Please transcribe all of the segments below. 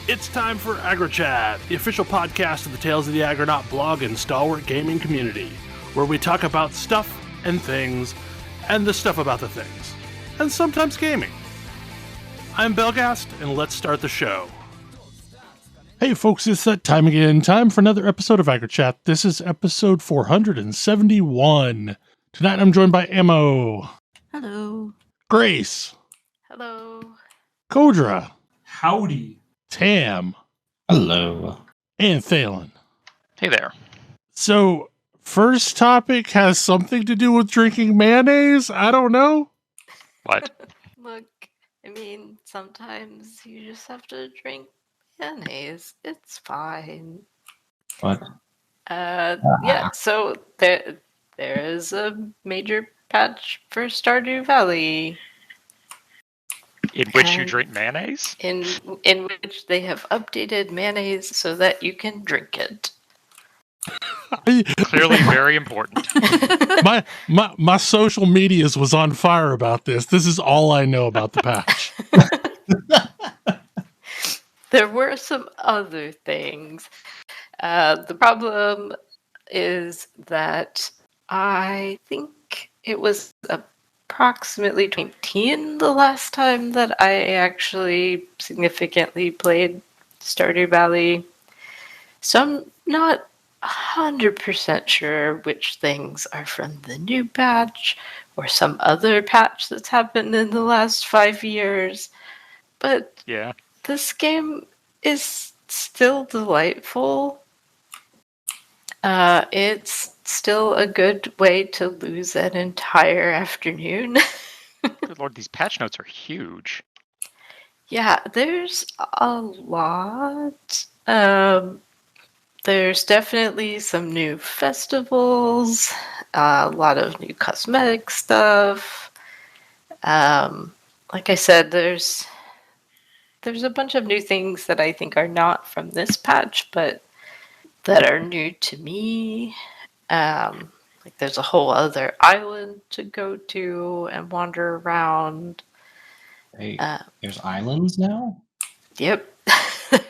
It's time for AggroChat, the official podcast of the Tales of the Aggronaut blog and stalwart gaming community, where we talk about stuff and things, and the stuff about the things, and sometimes gaming. I'm Belghast, and let's start the show. Hey folks, it's that time again. Time for another episode of AggroChat. This is episode 471. Tonight I'm joined by Ammo. Hello. Grace. Hello. Kodra. Howdy. Tam. Hello. And Thalen. Hey there. So, first topic has something to do with drinking mayonnaise? I don't know. What? Look, I mean, sometimes you just have to drink mayonnaise. It's fine. What? Yeah, so there is a major patch for Stardew Valley. In which you drink mayonnaise? In which they have updated mayonnaise so that you can drink it. Clearly very important. My social medias was on fire about this. This is all I know about the patch. There were some other things. The problem is that I think it was approximately 2019 the last time that I actually significantly played Stardew Valley. So I'm not 100% sure which things are from the new patch or some other patch that's happened in the last 5 years. But yeah, this game is still delightful. It's still a good way to lose an entire afternoon. good lord, these patch notes are huge. Yeah, there's a lot. There's definitely some new festivals, a lot of new cosmetic stuff. Like I said, there's a bunch of new things that I think are not from this patch, but that are new to me. Like there's a whole other island to go to and wander around. Hey, there's islands now? Yep.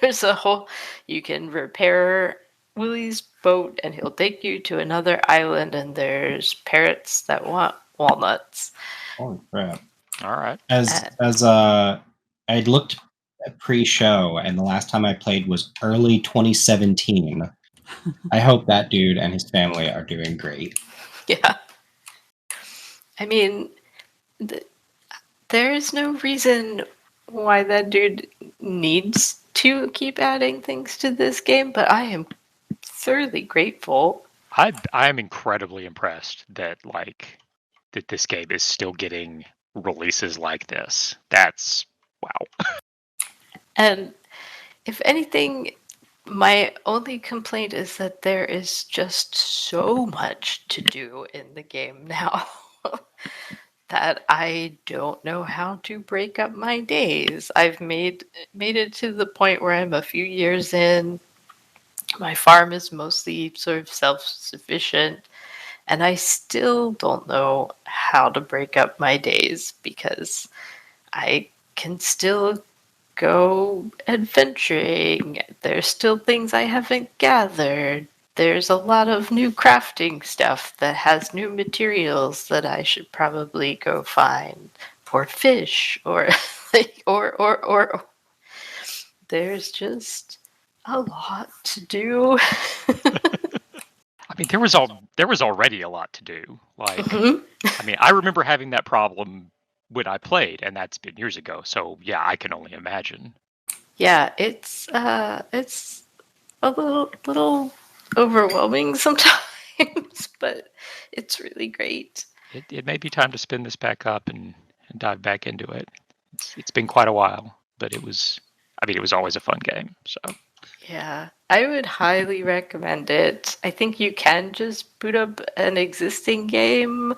There's a whole... You can repair Willie's boat and he'll take you to another island, and there's parrots that want walnuts. Holy crap. All right. As I looked at pre-show, and the last time I played was early 2017. I hope that dude and his family are doing great. Yeah. I mean, there is no reason why that dude needs to keep adding things to this game, but I am thoroughly grateful. I am incredibly impressed that this game is still getting releases like this. That's wow. And if anything, my only complaint is that there is just so much to do in the game now that I don't know how to break up my days. I've made it to the point where I'm a few years in. My farm is mostly sort of self-sufficient, and I still don't know how to break up my days because I can still go adventuring. There's still things I haven't gathered. There's a lot of new crafting stuff that has new materials that I should probably go find, or fish, or or there's just a lot to do. I mean, there was already a lot to do. I mean, I remember having that problem when I played, and that's been years ago. So yeah, I can only imagine. Yeah, it's a little overwhelming sometimes, but it's really great. It may be time to spin this back up and dive back into it. It's been quite a while, but it was always a fun game. So yeah, I would highly recommend it. I think you can just boot up an existing game,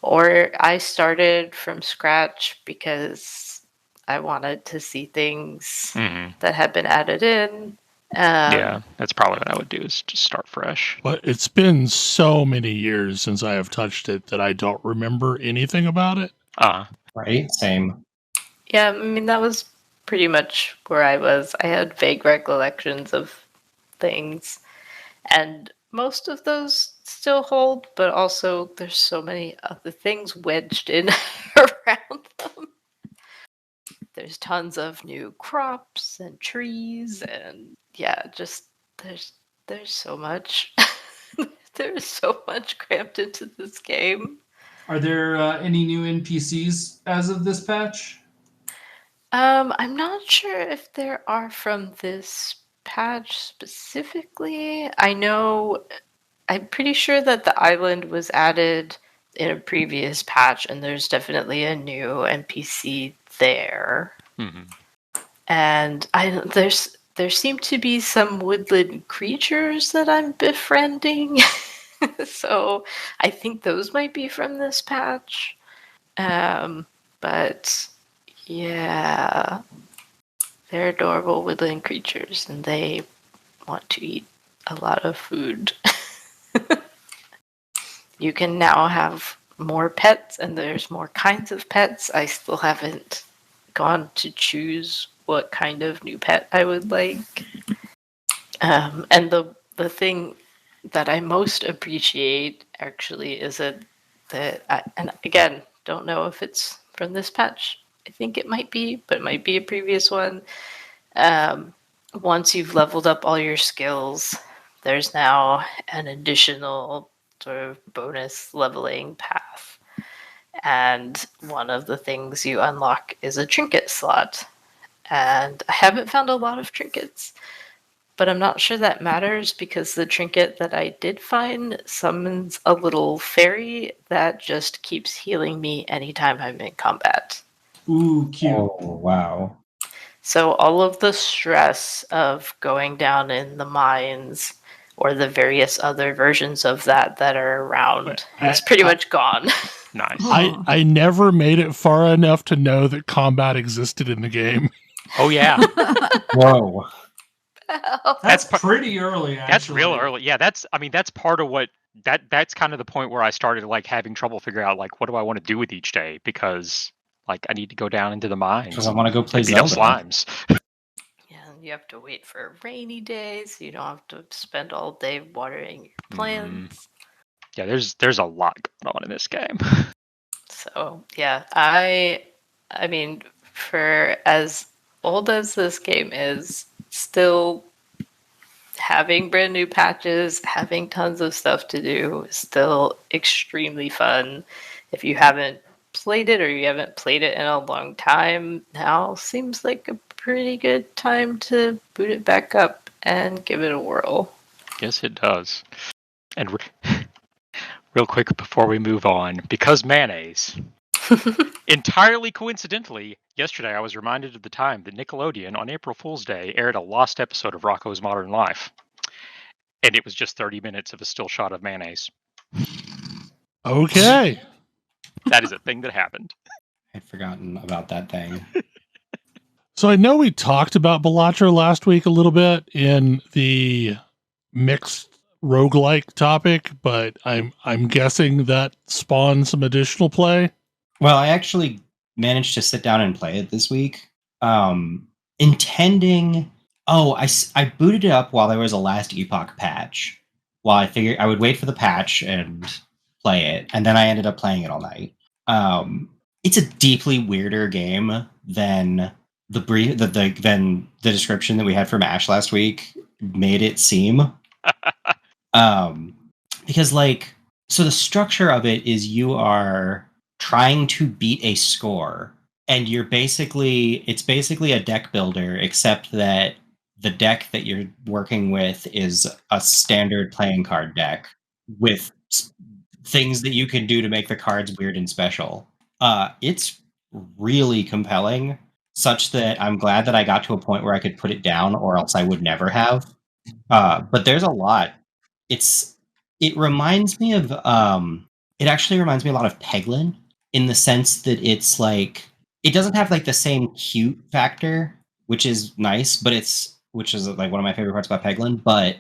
or I started from scratch because I wanted to see things that had been added in. Yeah, that's probably what I would do, is just start fresh. But it's been so many years since I have touched it that I don't remember anything about it. Right? Same. Yeah, I mean, that was pretty much where I was. I had vague recollections of things, and most of those still hold, but also there's so many other things wedged in around them. There's tons of new crops and trees, and yeah, just there's so much. There's so much crammed into this game. Are there any new NPCs as of this patch? I'm not sure if there are from this patch specifically. I'm pretty sure that the island was added in a previous patch, and there's definitely a new NPC there. Mm-hmm. And there seem to be some woodland creatures that I'm befriending. So I think those might be from this patch. But yeah, they're adorable woodland creatures, and they want to eat a lot of food. You can now have more pets, and there's more kinds of pets. I still haven't gone to choose what kind of new pet I would like. And the thing that I most appreciate actually is and again, don't know if it's from this patch. I think it might be, but it might be a previous one. Once you've leveled up all your skills, there's now an additional sort of bonus leveling path. And one of the things you unlock is a trinket slot. And I haven't found a lot of trinkets, but I'm not sure that matters because the trinket that I did find summons a little fairy that just keeps healing me anytime I'm in combat. Ooh, cute. Oh, wow. So all of the stress of going down in the mines or the various other versions of that are around is pretty much gone. Nice. I never made it far enough to know that combat existed in the game. Oh yeah, Whoa. That's That's pretty early, actually. that's real early. Yeah, that's part of what that's kind of the point where I started like having trouble figuring out like what do I want to do with each day, because like I need to go down into the mines. Because I want to go play and beat up Zelda. slimes. Yeah, and you have to wait for a rainy day, so you don't have to spend all day watering your plants. Yeah, there's a lot going on in this game. So yeah, I mean, for as old as this game is, still having brand new patches, having tons of stuff to do, is still extremely fun. If you haven't played it or you haven't played it in a long time, now seems like a pretty good time to boot it back up and give it a whirl. Yes, it does. And real quick before we move on, because mayonnaise. Entirely coincidentally, yesterday I was reminded of the time that Nickelodeon on April Fool's Day aired a lost episode of Rocko's Modern Life. And it was just 30 minutes of a still shot of mayonnaise. Okay. That is a thing that happened. I'd forgotten about that thing. So I know we talked about Balatro last week a little bit in the mixed roguelike topic, but I'm guessing that spawned some additional play. Well, I actually managed to sit down and play it this week. Intending... Oh, I booted it up while there was a Last Epoch patch. While I figured I would wait for the patch and play it, and then I ended up playing it all night. It's a deeply weirder game than the description that we had for MASH last week made it seem. Because so the structure of it is you are trying to beat a score, and it's basically a deck builder, except that the deck that you're working with is a standard playing card deck with things that you can do to make the cards weird and special. It's really compelling, such that I'm glad that I got to a point where I could put it down, or else I would never have. But there's a lot. It reminds me of it actually reminds me a lot of Peglin, in the sense that it's like it doesn't have like the same cute factor, which is nice, but which is like one of my favorite parts about Peglin, but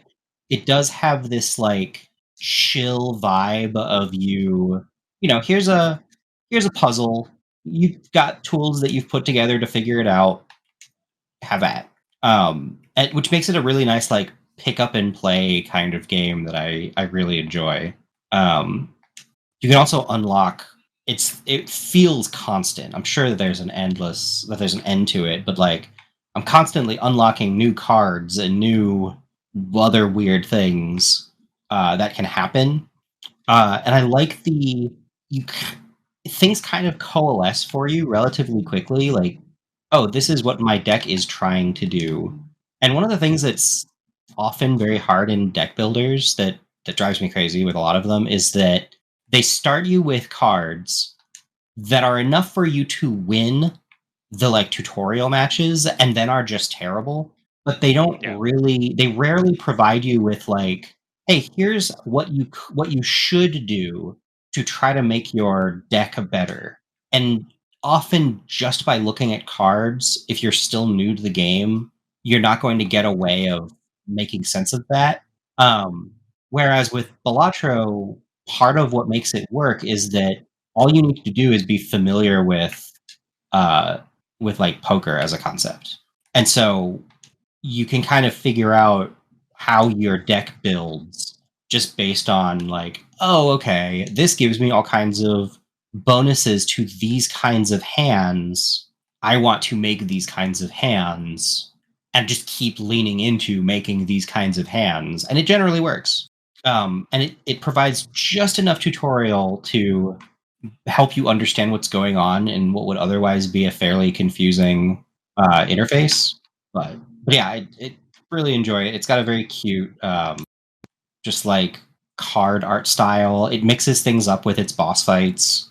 it does have this like chill vibe of here's a puzzle. You've got tools that you've put together to figure it out. have at. Which makes it a really nice like pick up and play kind of game that I really enjoy. You can also unlock. It feels constant. I'm sure that there's an end to it, but like I'm constantly unlocking new cards and new other weird things that can happen. And I like things kind of coalesce for you relatively quickly. Like, oh, this is what my deck is trying to do. And one of the things that's often very hard in deck builders that drives me crazy with a lot of them is that they start you with cards that are enough for you to win the like tutorial matches and then are just terrible, but they don't they rarely provide you with like, hey, here's what you should do to try to make your deck better. And often just by looking at cards, if you're still new to the game, you're not going to get a way of making sense of that. Whereas with Balatro, part of what makes it work is that all you need to do is be familiar with like poker as a concept. And so you can kind of figure out how your deck builds just based on like, oh, okay, this gives me all kinds of bonuses to these kinds of hands. I want to make these kinds of hands and just keep leaning into making these kinds of hands. And it generally works. And it provides just enough tutorial to help you understand what's going on in what would otherwise be a fairly confusing interface. But yeah, I really enjoy it. It's got a very cute, just like card art style. It mixes things up with its boss fights,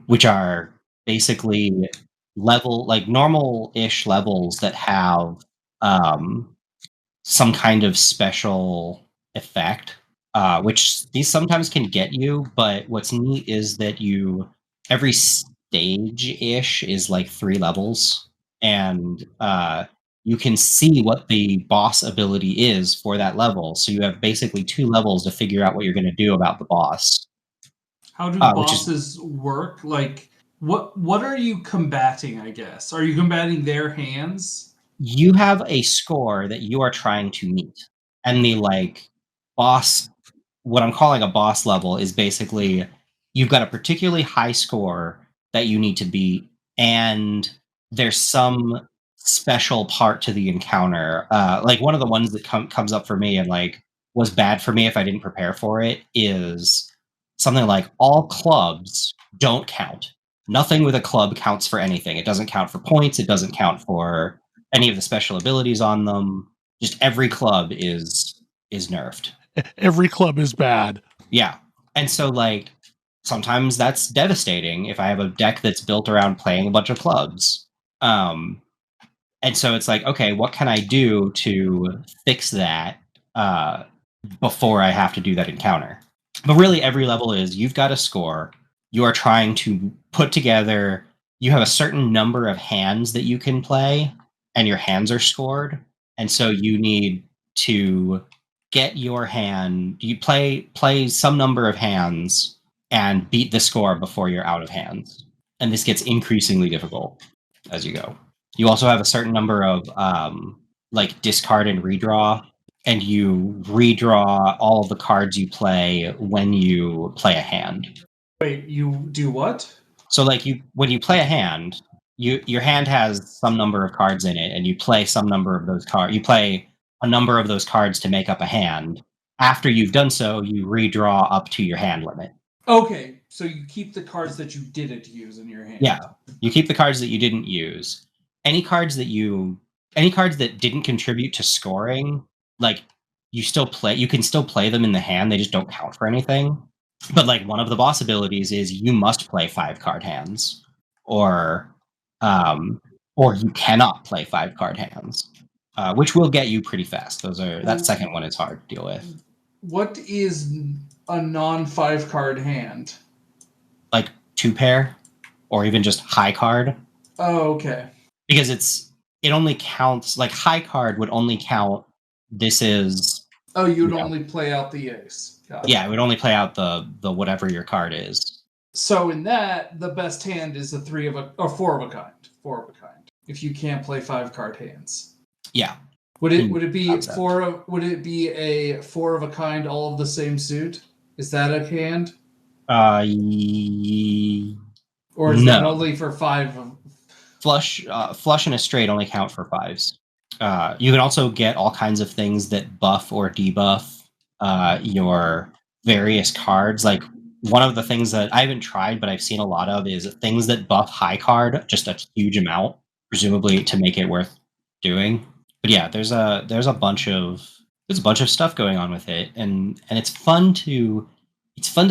which are basically normal-ish levels that have some kind of special effect, which these sometimes can get you. But what's neat is that every stage-ish is like 3 levels, and you can see what the boss ability is for that level. So you have basically 2 levels to figure out what you're going to do about the boss. How do bosses work? Like, what are you combating, I guess? Are you combating their hands? You have a score that you are trying to meet. And the like boss, what I'm calling a boss level, is basically you've got a particularly high score that you need to beat, and there's some special part to the encounter. Like one of the ones that comes up for me and like was bad for me if I didn't prepare for it is something like all clubs don't count. Nothing with a club counts for anything. It doesn't count for points. It doesn't count for any of the special abilities on them. Just every club is nerfed. Every club is bad. Yeah. And so like sometimes that's devastating if I have a deck that's built around playing a bunch of clubs. And so it's like, okay, what can I do to fix that before I have to do that encounter? But really every level is you've got a score. You are trying to put together, you have a certain number of hands that you can play, and your hands are scored. And so you need to get your hand, you play some number of hands and beat the score before you're out of hands. And this gets increasingly difficult as you go. You also have a certain number of like discard and redraw, and you redraw all of the cards you play when you play a hand. Wait, you do what? So like when you play a hand, your hand has some number of cards in it, and you play some number of those cards. You play a number of those cards to make up a hand. After you've done so, you redraw up to your hand limit. Okay, so you keep the cards that you didn't use in your hand. Yeah, you keep the cards that you didn't use. Any cards that didn't contribute to scoring, like you can still play them in the hand. They just don't count for anything. But like one of the boss abilities is you must play 5 card hands, or you cannot play 5 card hands, which will get you pretty fast. That second one is hard to deal with. What is a non-5 card hand? Like 2 pair, or even just high card. Oh, okay. Because it only counts, like high card would only count. This is. Oh, you'd only play out the ace. Yeah, it would only play out the whatever your card is. So in that, the best hand is a 4 of a kind. 4 of a kind. if you can't play 5-card hands? Yeah. Would it be Concept. would it be a 4 of a kind, all of the same suit? Is that a hand? Or is that only for 5? Flush and a straight only count for 5s. You can also get all kinds of things that buff or debuff your various cards. Like one of the things that I haven't tried, but I've seen a lot of, is things that buff high card just a huge amount, presumably to make it worth doing. But yeah, there's a bunch of stuff going on with it, and it's fun to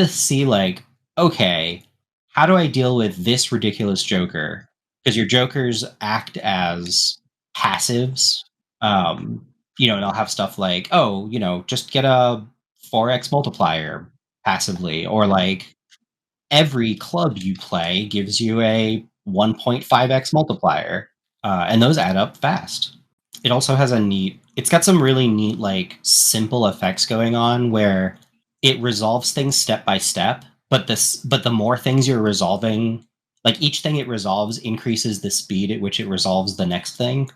see, like, okay, how do I deal with this ridiculous Joker? Because your Jokers act as passives. And they'll have stuff like, just get a 4x multiplier passively, or like every club you play gives you a 1.5x multiplier, and those add up fast. It also has it's got some really neat, like, simple effects going on where it resolves things step by step, but the more things you're resolving, like each thing it resolves increases the speed at which it resolves the next thing.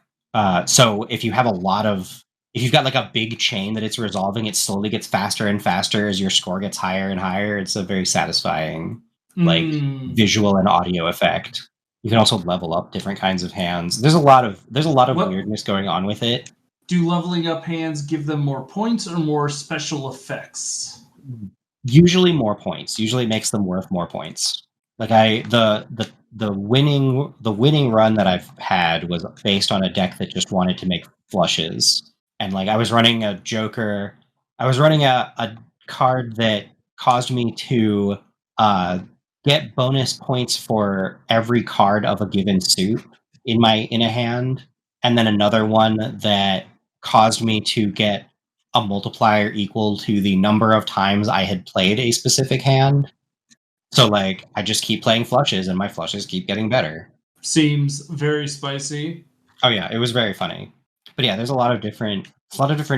So if you've got like a big chain that it's resolving, it slowly gets faster and faster as your score gets higher and higher. It's a very satisfying, like, visual and audio effect. You can also level up different kinds of hands. There's a lot of weirdness going on with it. Do leveling up hands give them more points or more special effects? Usually more points. Usually it makes them worth more points. Like the winning run that I've had was based on a deck that just wanted to make flushes. And like I was running a Joker. I was running a card that caused me to get bonus points for every card of a given suit in a hand, and then another one that caused me to get a multiplier equal to the number of times I had played a specific hand. So like I just keep playing flushes and my flushes keep getting better. Seems very spicy. Oh yeah, it was very funny. But yeah, there's a lot of different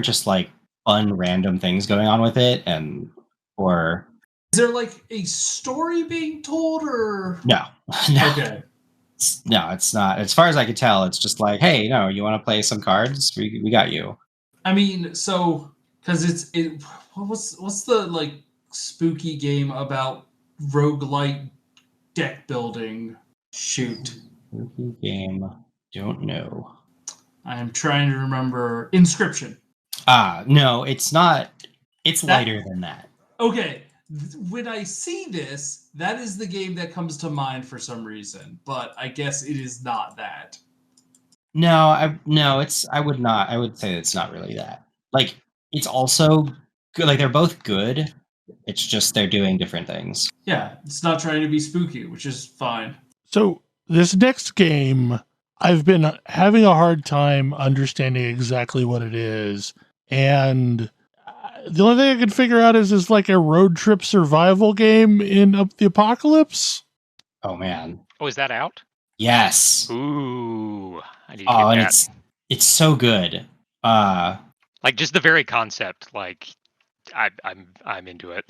just like fun random things going on with it. Is there like a story being told, or no? Okay. No, it's not. As far as I could tell, it's just like, hey, you want to play some cards? We got you. I mean, so because what's the like spooky game about roguelike deck building? Shoot. Spooky game. Don't know. I am trying to remember. Inscription. No, it's not. It's lighter than that. Okay. When I see this, that is the game that comes to mind for some reason, but I guess it is not that. No, I would say it's not really that. Like, it's also good. Like, they're both good. It's just they're doing different things. Yeah, it's not trying to be spooky, which is fine. So this next game, I've been having a hard time understanding exactly what it is, and the only thing I can figure out is like a road trip survival game in the apocalypse. Oh man! Oh, is that out? Yes. Ooh, I need to get that. And it's so good. Like just the very concept. Like I'm into it.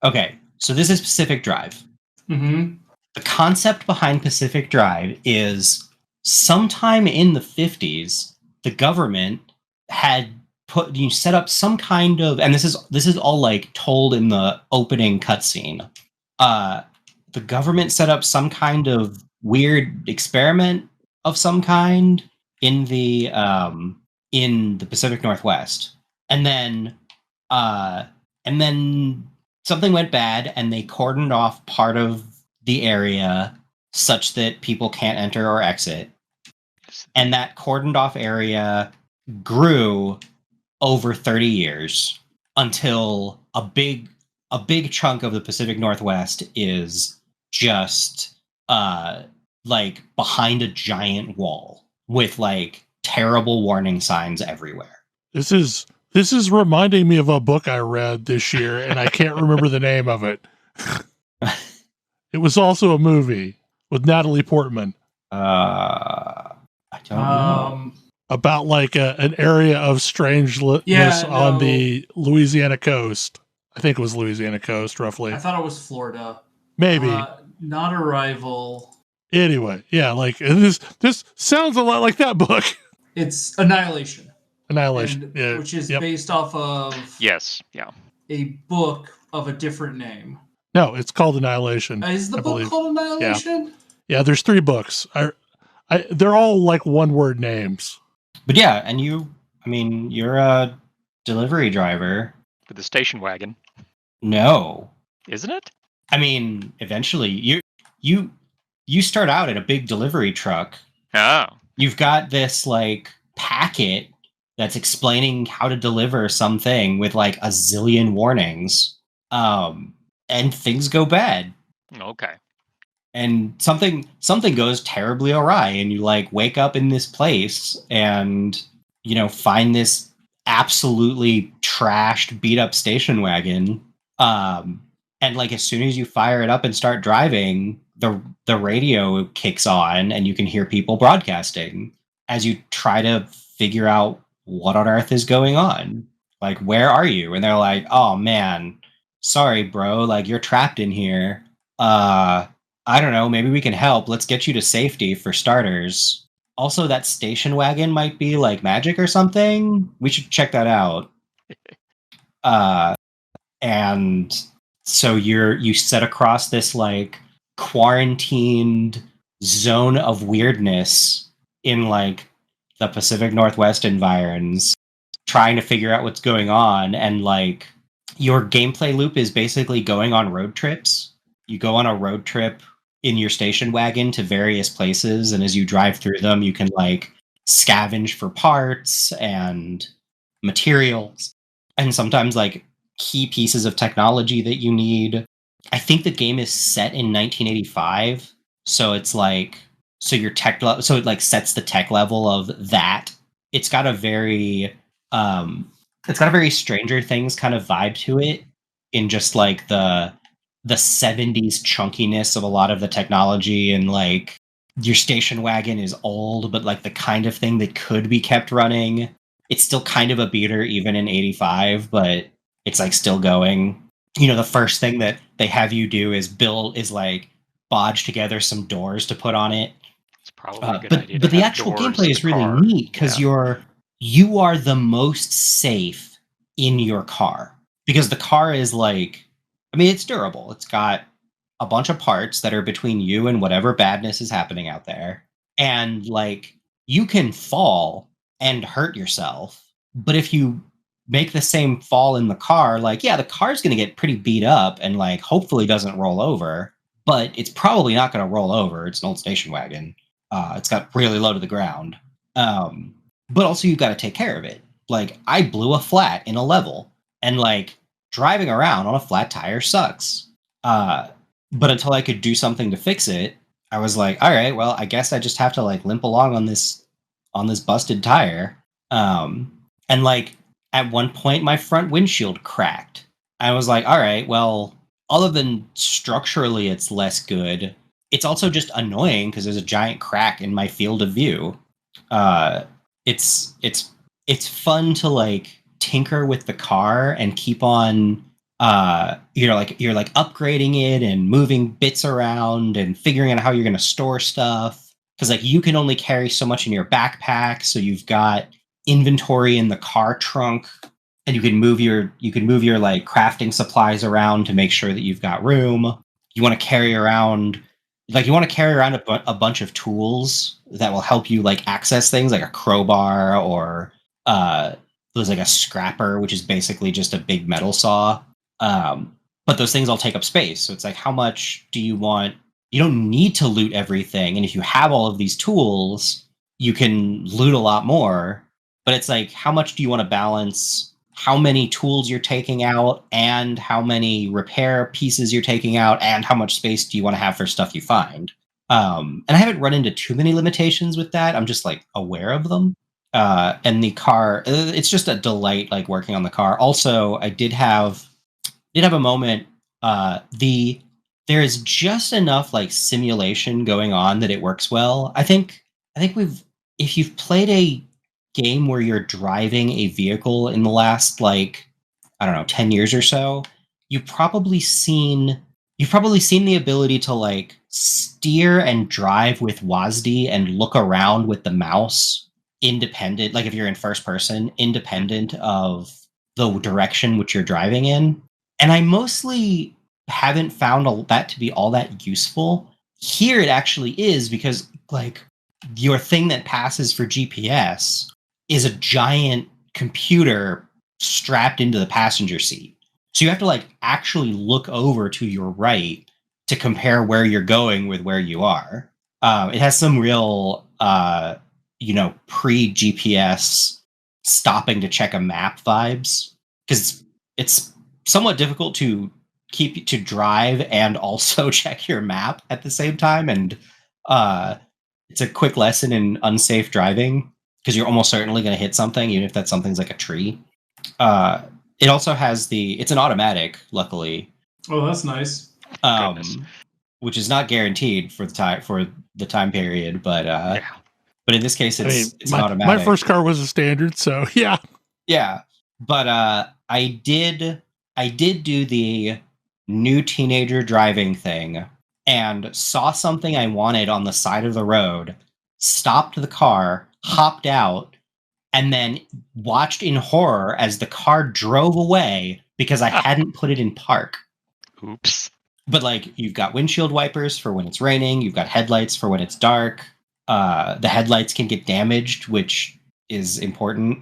Okay, so this is Pacific Drive. Mm-hmm. The concept behind Pacific Drive is sometime in the 50s, the government had set up some kind of, and this is all like told in the opening cutscene. The government set up some kind of weird experiment of some kind in the Pacific Northwest, and then something went bad, and they cordoned off part of the area such that people can't enter or exit, and that cordoned off area grew over 30 years until a big chunk of the Pacific Northwest is just like behind a giant wall with like terrible warning signs everywhere. This is reminding me of a book I read this year, and I can't remember the name of it. It was also a movie with Natalie Portman. I don't know. About like an area of strangeness on the Louisiana coast. I think it was Louisiana coast, roughly. I thought it was Florida. Maybe. Not Arrival. Anyway, yeah, like this sounds a lot like that book. It's Annihilation. Annihilation, yeah, which is based off of Yes, yeah. a book of a different name. No, it's called Annihilation. Is the I book believe. called Annihilation? Yeah, there's 3 books. They're all like one-word names. But yeah, and you're a delivery driver. With the station wagon, No. isn't it? I mean, eventually you start out in a big delivery truck. Oh. You've got this like packet that's explaining how to deliver something with like a zillion warnings. And things go bad. Okay. And something goes terribly awry, and you like wake up in this place and find this absolutely trashed, beat up station wagon. And like as soon as you fire it up and start driving, the radio kicks on and you can hear people broadcasting as you try to figure out what on earth is going on. Like, where are you? And they're like, oh man, sorry, bro, like you're trapped in here. I don't know, maybe we can help. Let's get you to safety for starters. Also, that station wagon might be like magic or something. We should check that out. And so you set across this like quarantined zone of weirdness in like the Pacific Northwest environs, trying to figure out what's going on. And like your gameplay loop is basically going on road trips. You go on a road trip in your station wagon to various places, and as you drive through them, you can like scavenge for parts and materials, and sometimes like key pieces of technology that you need. I think the game is set in 1985, so it's like your tech so it like sets the tech level of that. It's got a very Stranger Things kind of vibe to it, in just like the 70s chunkiness of a lot of the technology, and like your station wagon is old, but like the kind of thing that could be kept running. It's still kind of a beater even in 85, but it's like still going. The first thing that they have you do is like bodge together some doors to put on it. It's probably a good idea. But the actual gameplay is really neat because you are the most safe in your car, because the car is like, it's durable. It's got a bunch of parts that are between you and whatever badness is happening out there. And like, you can fall and hurt yourself. But if you make the same fall in the car, like, yeah, the car's going to get pretty beat up and like, hopefully doesn't roll over, but it's probably not going to roll over. It's an old station wagon. It's got really low to the ground. But also you've got to take care of it. Like, I blew a flat in a level, and like, driving around on a flat tire sucks. But until I could do something to fix it, I was like, all right, well, I guess I just have to like limp along on this busted tire. And like at one point my front windshield cracked. I was like, all right, well, other than structurally it's less good, it's also just annoying because there's a giant crack in my field of view. It's fun to like tinker with the car and keep on you're like upgrading it and moving bits around and figuring out how you're going to store stuff, because like you can only carry so much in your backpack, so you've got inventory in the car trunk, and you can move your like crafting supplies around to make sure that you've got room. You want to carry around a bunch of tools that will help you like access things, like a crowbar, or there's like a scrapper, which is basically just a big metal saw. But those things all take up space. So it's like, how much do you want? You don't need to loot everything. And if you have all of these tools, you can loot a lot more. But it's like, how much do you want to balance how many tools you're taking out and how many repair pieces you're taking out and how much space do you want to have for stuff you find? And I haven't run into too many limitations with that. I'm just like aware of them. And the car, it's just a delight, like working on the car. Also, I did have a moment. There is just enough like simulation going on that it works well. I think if you've played a game where you're driving a vehicle in the last, like, I don't know, 10 years or so, you've probably seen the ability to like steer and drive with WASD and look around with the mouse independent, like if you're in first person, independent of the direction which you're driving in. And I mostly haven't found that to be all that useful. Here it actually is, because like your thing that passes for GPS is a giant computer strapped into the passenger seat. So you have to like actually look over to your right to compare where you're going with where you are. It has some real, pre-GPS stopping to check a map vibes, because it's somewhat difficult to drive and also check your map at the same time. And it's a quick lesson in unsafe driving, because you're almost certainly going to hit something, even if that something's like a tree. It also has it's an automatic, luckily. Oh, that's nice. Which is not guaranteed for the time period, but but in this case, it's an automatic. My first car was a standard, so yeah. Yeah, but I did do the new teenager driving thing and saw something I wanted on the side of the road, stopped the car, hopped out, and then watched in horror as the car drove away because I hadn't put it in park. Oops. But like, you've got windshield wipers for when it's raining, you've got headlights for when it's dark. The headlights can get damaged, which is important.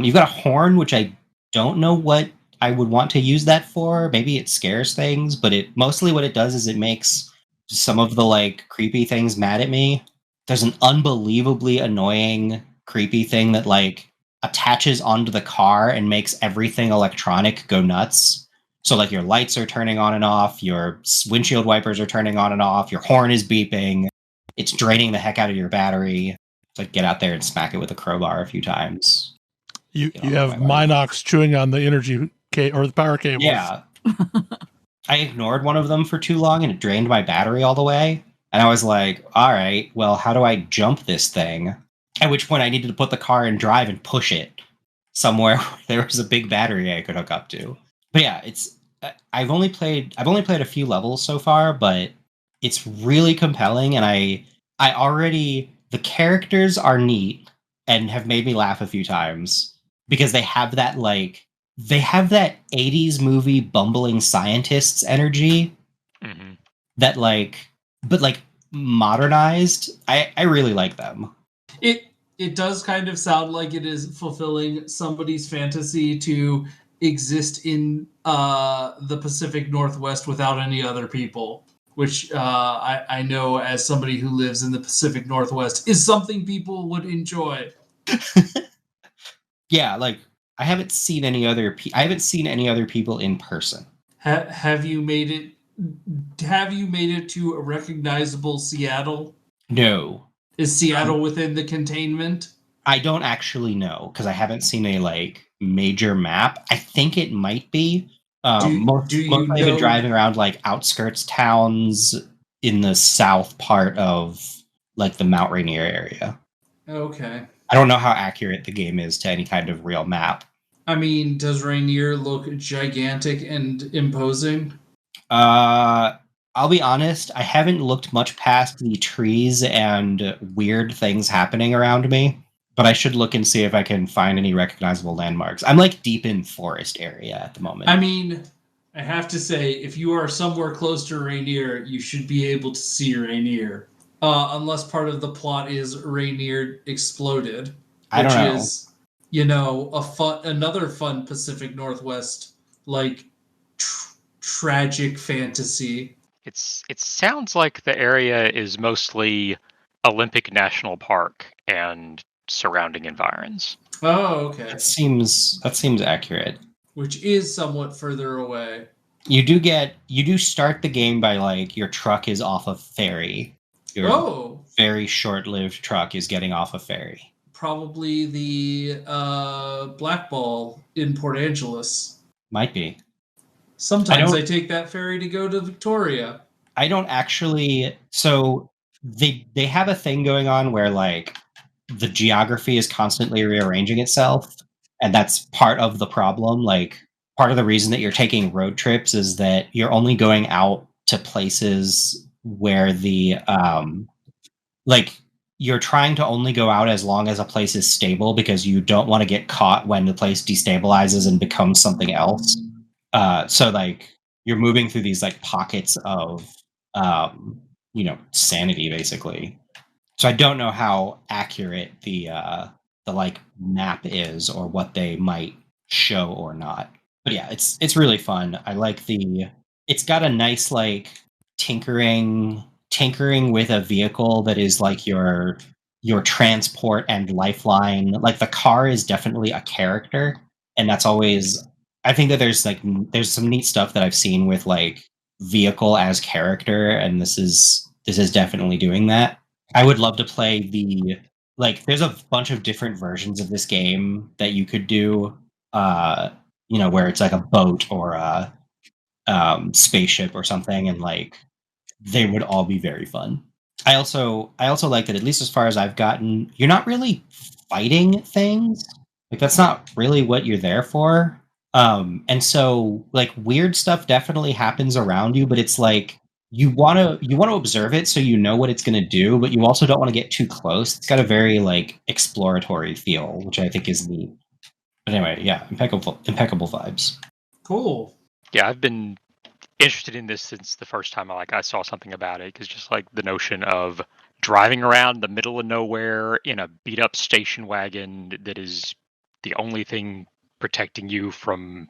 You've got a horn, which I don't know what I would want to use that for. Maybe it scares things, but mostly what it does is it makes some of the like creepy things mad at me. There's an unbelievably annoying creepy thing that like attaches onto the car and makes everything electronic go nuts. So like your lights are turning on and off, your windshield wipers are turning on and off, your horn is beeping, it's draining the heck out of your battery. It's like, get out there and smack it with a crowbar a few times. You have Minox chewing on the energy or the power cables. Yeah. I ignored one of them for too long and it drained my battery all the way. And I was like, all right, well, how do I jump this thing? At which point I needed to put the car in drive and push it somewhere where there was a big battery I could hook up to. But yeah, I've only played a few levels so far, but it's really compelling, and the characters are neat and have made me laugh a few times because they have that 80s movie bumbling scientists energy that but modernized. I really like them. It does kind of sound like it is fulfilling somebody's fantasy to exist in the Pacific Northwest without any other people, which I know as somebody who lives in the Pacific Northwest is something people would enjoy. Yeah, like I haven't seen any other people in person. Have you made it to a recognizable Seattle? No. Is Seattle within the containment? I don't actually know because I haven't seen a major map. I think it might be. Mostly I've been driving around outskirts towns in the south part of the Mount Rainier area. Okay. I don't know how accurate the game is to any kind of real map. I mean, does Rainier look gigantic and imposing? I'll be honest, I haven't looked much past the trees and weird things happening around me. But I should look and see if I can find any recognizable landmarks. I'm deep in forest area at the moment. I mean, I have to say, if you are somewhere close to Rainier, you should be able to see Rainier. Unless part of the plot is Rainier exploded. I don't know. Which is, another fun Pacific Northwest, tragic fantasy. It sounds like the area is mostly Olympic National Park and surrounding environs. Oh, okay. That seems accurate. Which is somewhat further away. You do start the game by your truck is off a ferry. Your very short-lived truck is getting off a ferry. Probably the Blackball in Port Angeles. Might be. Sometimes I take that ferry to go to Victoria. I don't actually. So they have a thing going on where the geography is constantly rearranging itself, and that's part of the problem. Part of the reason that you're taking road trips is that you're only going out to places where the like you're trying to only go out as long as a place is stable because you don't want to get caught when the place destabilizes and becomes something else. So like you're moving through these like pockets of sanity basically. So I don't know how accurate the like map is or what they might show or not. But yeah, it's really fun. I like it's got a nice like tinkering with a vehicle that is like your transport and lifeline. Like the car is definitely a character, and that's always I think that there's some neat stuff that I've seen with like vehicle as character, and this is definitely doing that. I would love to play there's a bunch of different versions of this game that you could do, where it's like a boat or a spaceship or something, and like they would all be very fun. I also like that, at least as far as I've gotten, you're not really fighting things. Like that's not really what you're there for. And so like weird stuff definitely happens around you, but it's like you want to observe it so you know what it's going to do, but you also don't want to get too close. It's got a very like exploratory feel, which I think is neat. But anyway, yeah, impeccable vibes. Cool. Yeah, I've been interested in this since the first time I saw something about it, because just like the notion of driving around the middle of nowhere in a beat up station wagon that is the only thing protecting you from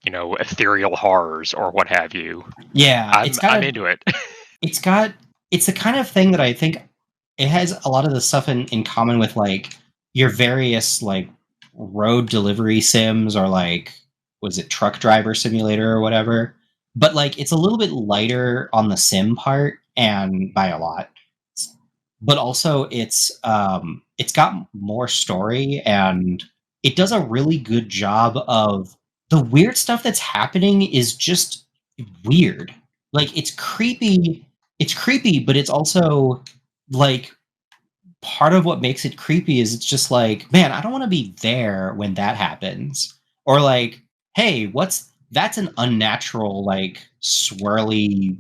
ethereal horrors or what have you. Yeah, I'm into it. It's the kind of thing that I think it has a lot of the stuff in common with like your various like road delivery sims, or like was it Truck Driver Simulator or whatever. But like it's a little bit lighter on the sim part, and by a lot. But also it's got more story, and it does a really good job of the weird stuff that's happening is just weird. Like it's creepy, but it's also like part of what makes it creepy is it's just like, man, I don't want to be there when that happens. Or like, hey, that's an unnatural like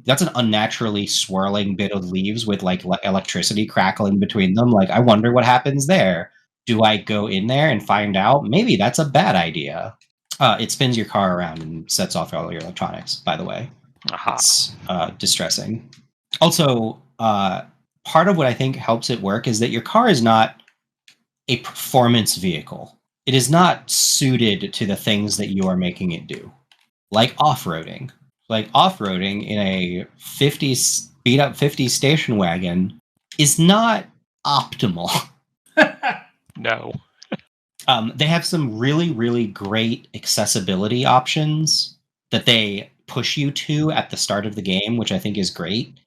that's an unnaturally swirling bit of leaves with like electricity crackling between them. Like I wonder what happens there. Do I go in there and find out? Maybe that's a bad idea. It spins your car around and sets off all your electronics, by the way. Aha. It's distressing. Also, part of what I think helps it work is that your car is not a performance vehicle. It is not suited to the things that you are making it do. Like off-roading. Like off-roading in a 50 beat up 50 station wagon is not optimal. No. They have some really, really great accessibility options that they push you to at the start of the game, which I think is great.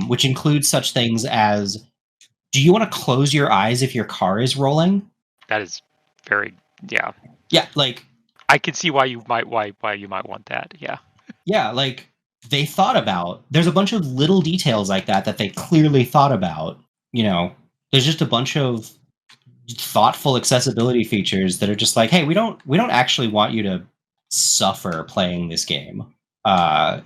Which includes such things as, do you want to close your eyes if your car is rolling? That is very, yeah. Yeah, like I can see why you might want that. Yeah. Yeah, like they thought about. There's a bunch of little details like that they clearly thought about. There's just a bunch of thoughtful accessibility features that are just like, hey, we don't actually want you to suffer playing this game. There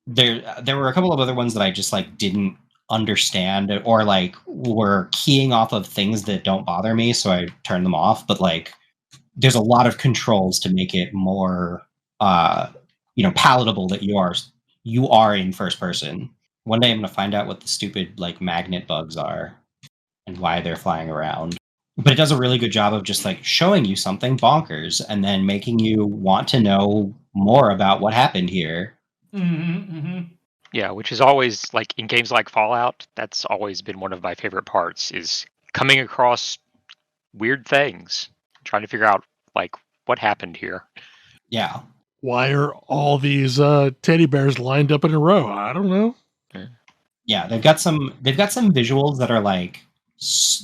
were a couple of other ones that I just like didn't understand, or like were keying off of things that don't bother me, so I turned them off. But like there's a lot of controls to make it more palatable that you are in first person. One day I'm going to find out what the stupid like magnet bugs are and why they're flying around. But it does a really good job of just like showing you something bonkers and then making you want to know more about what happened here. Mm-hmm, mm-hmm. Yeah, which is always like in games like Fallout, that's always been one of my favorite parts, is coming across weird things, trying to figure out like what happened here. Yeah. Why are all these teddy bears lined up in a row? I don't know. Yeah, they've got some visuals that are like,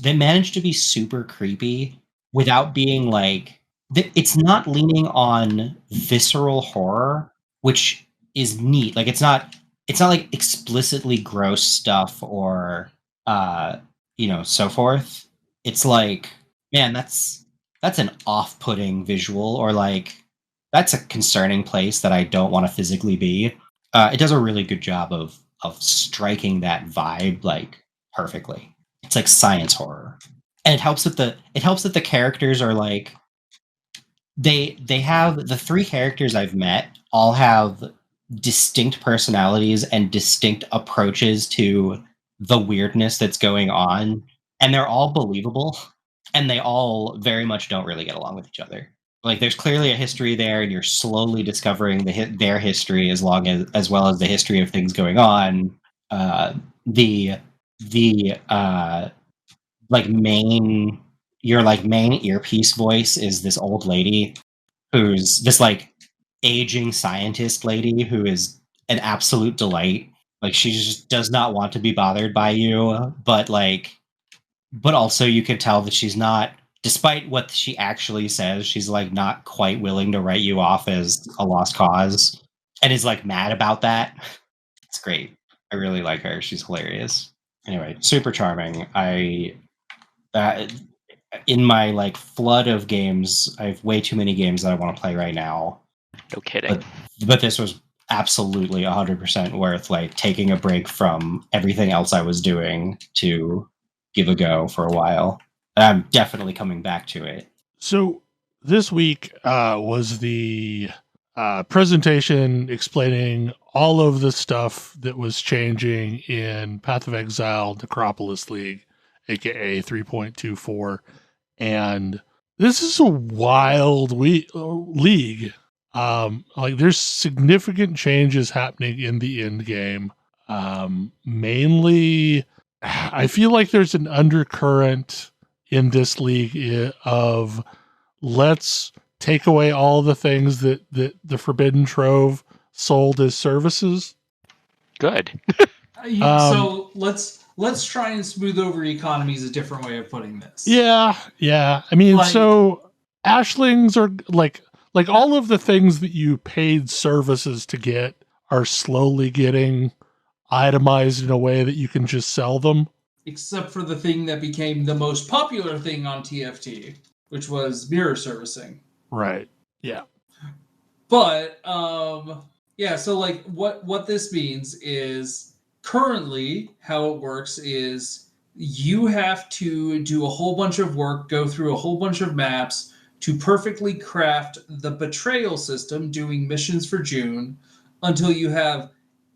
they manage to be super creepy without being like, it's not leaning on visceral horror, which is neat. Like it's not like explicitly gross stuff or so forth. It's like, man, that's an off-putting visual, or like that's a concerning place that I don't want to physically be. It does a really good job of striking that vibe like perfectly. It's like science horror. And it helps that the characters are like they have the 3 characters I've met all have distinct personalities and distinct approaches to the weirdness that's going on, and they're all believable, and they all very much don't really get along with each other. Like there's clearly a history there, and you're slowly discovering their history as well as the history of things going on. The like main your like main earpiece voice is this old lady who's this like aging scientist lady who is an absolute delight. Like she just does not want to be bothered by you, but also you can tell that she's not, despite what she actually says, she's like not quite willing to write you off as a lost cause and is like mad about that. It's great. I really like her. She's hilarious. Anyway, super charming. In my like flood of games, I have way too many games that I want to play right now. No kidding. But this was absolutely 100% worth like taking a break from everything else I was doing to give a go for a while. I'm definitely coming back to it. So this week was the presentation explaining all of the stuff that was changing in Path of Exile Necropolis League, aka 3.24. And this is a wild league. Like there's significant changes happening in the end game. Mainly, I feel like there's an undercurrent in this league of let's take away all the things that the Forbidden Trove sold as services. Good. So let's try and smooth over economy is a different way of putting this. Yeah. I mean, Like- so ashlings are like all of the things that you paid services to get are slowly getting itemized in a way that you can just sell them. Except for the thing that became the most popular thing on TFT, which was mirror servicing. Right. Yeah. But yeah, so like what this means is currently how it works is you have to do a whole bunch of work, go through a whole bunch of maps to perfectly craft the betrayal system, doing missions for June, until you have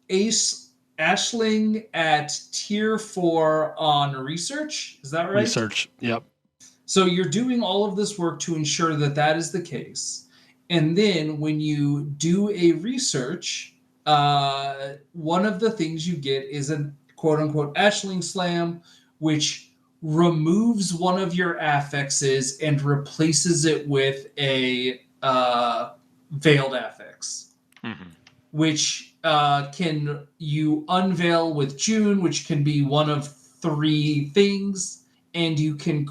Ashling at tier 4 on research. Is that right? Research. Yep. So you're doing all of this work to ensure that that is the case. And then when you do a research, one of the things you get is a quote-unquote Ashling Slam, which removes one of your affixes and replaces it with a veiled affix, which can you unveil with June, which can be one of 3 things. And you can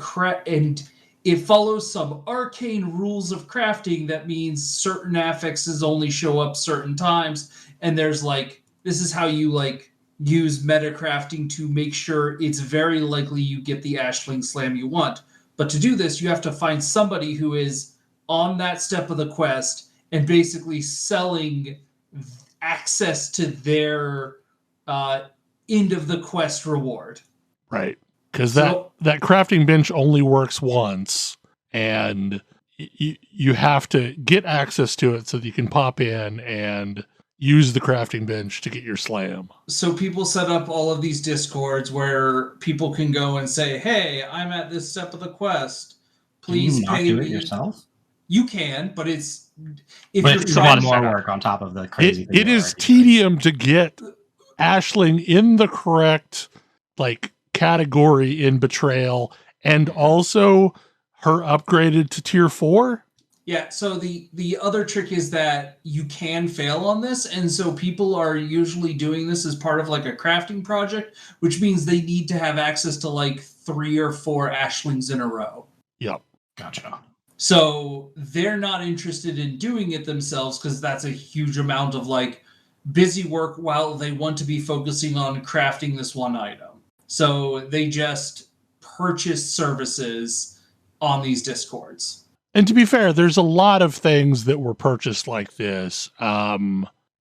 and it follows some arcane rules of crafting that means certain affixes only show up certain times. And there's like, this is how you like use meta crafting to make sure it's very likely you get the Ashling Slam you want. But to do this, you have to find somebody who is on that step of the quest and basically selling access to their end of the quest reward. Right. Because that crafting bench only works once, and you have to get access to it so that you can pop in and use the crafting bench to get your slam. So people set up all of these discords where people can go and say, hey, I'm at this step of the quest. Please can you not pay do me. It yourself? You can, but it's a lot more work on top of the crazy thing. It is tedium to get Ashling in the correct category in Betrayal, and also her upgraded to tier 4. Yeah, so the other trick is that you can fail on this, and so people are usually doing this as part of like a crafting project, which means they need to have access to like 3 or 4 Ashlings in a row. Yep. Gotcha. So they're not interested in doing it themselves because that's a huge amount of like busy work while they want to be focusing on crafting this one item. So they just purchase services on these discords. And to be fair, there's a lot of things that were purchased like this.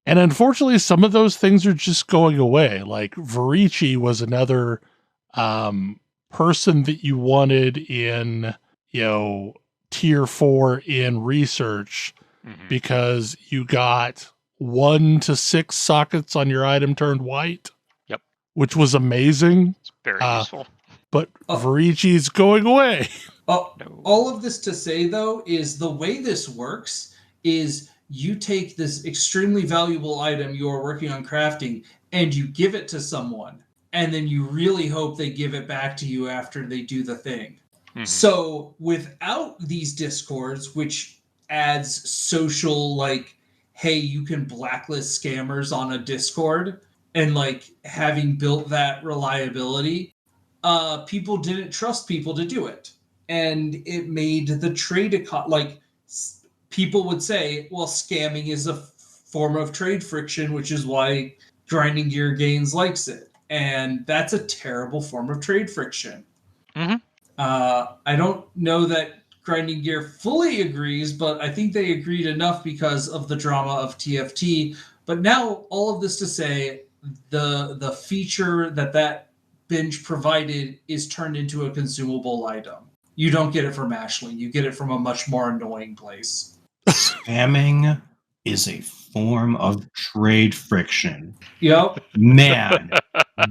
And unfortunately, some of those things are just going away. Like Varici was another person that you wanted in, tier 4 in research because you got 1 to 6 sockets on your item turned white. Yep. Which was amazing. It's very useful. But Varici's going away. All of this to say, though, is the way this works is you take this extremely valuable item you are working on crafting and you give it to someone, and then you really hope they give it back to you after they do the thing. So without these discords, which adds social, like, hey, you can blacklist scammers on a Discord, and like having built that reliability, people didn't trust people to do it. And it made the trade, people would say, well, scamming is a form of trade friction, which is why Grinding Gear Gains likes it. And that's a terrible form of trade friction. I don't know that Grinding Gear fully agrees, but I think they agreed enough because of the drama of TFT. But now, all of this to say, the feature that binge provided is turned into a consumable item. You don't get it from Ashling. You get it from a much more annoying place. Spamming is a form of trade friction. Yep. Man,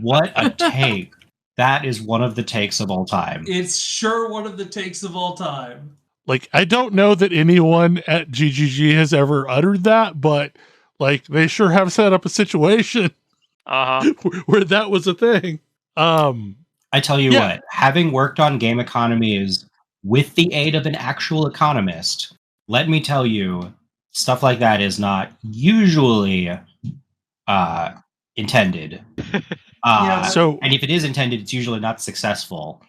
what a take. That is one of the takes of all time. It's sure one of the takes of all time. Like, I don't know that anyone at GGG has ever uttered that, but like they sure have set up a situation where that was a thing. I tell you what, having worked on game economies with the aid of an actual economist, let me tell you, stuff like that is not usually intended. And if it is intended, it's usually not successful.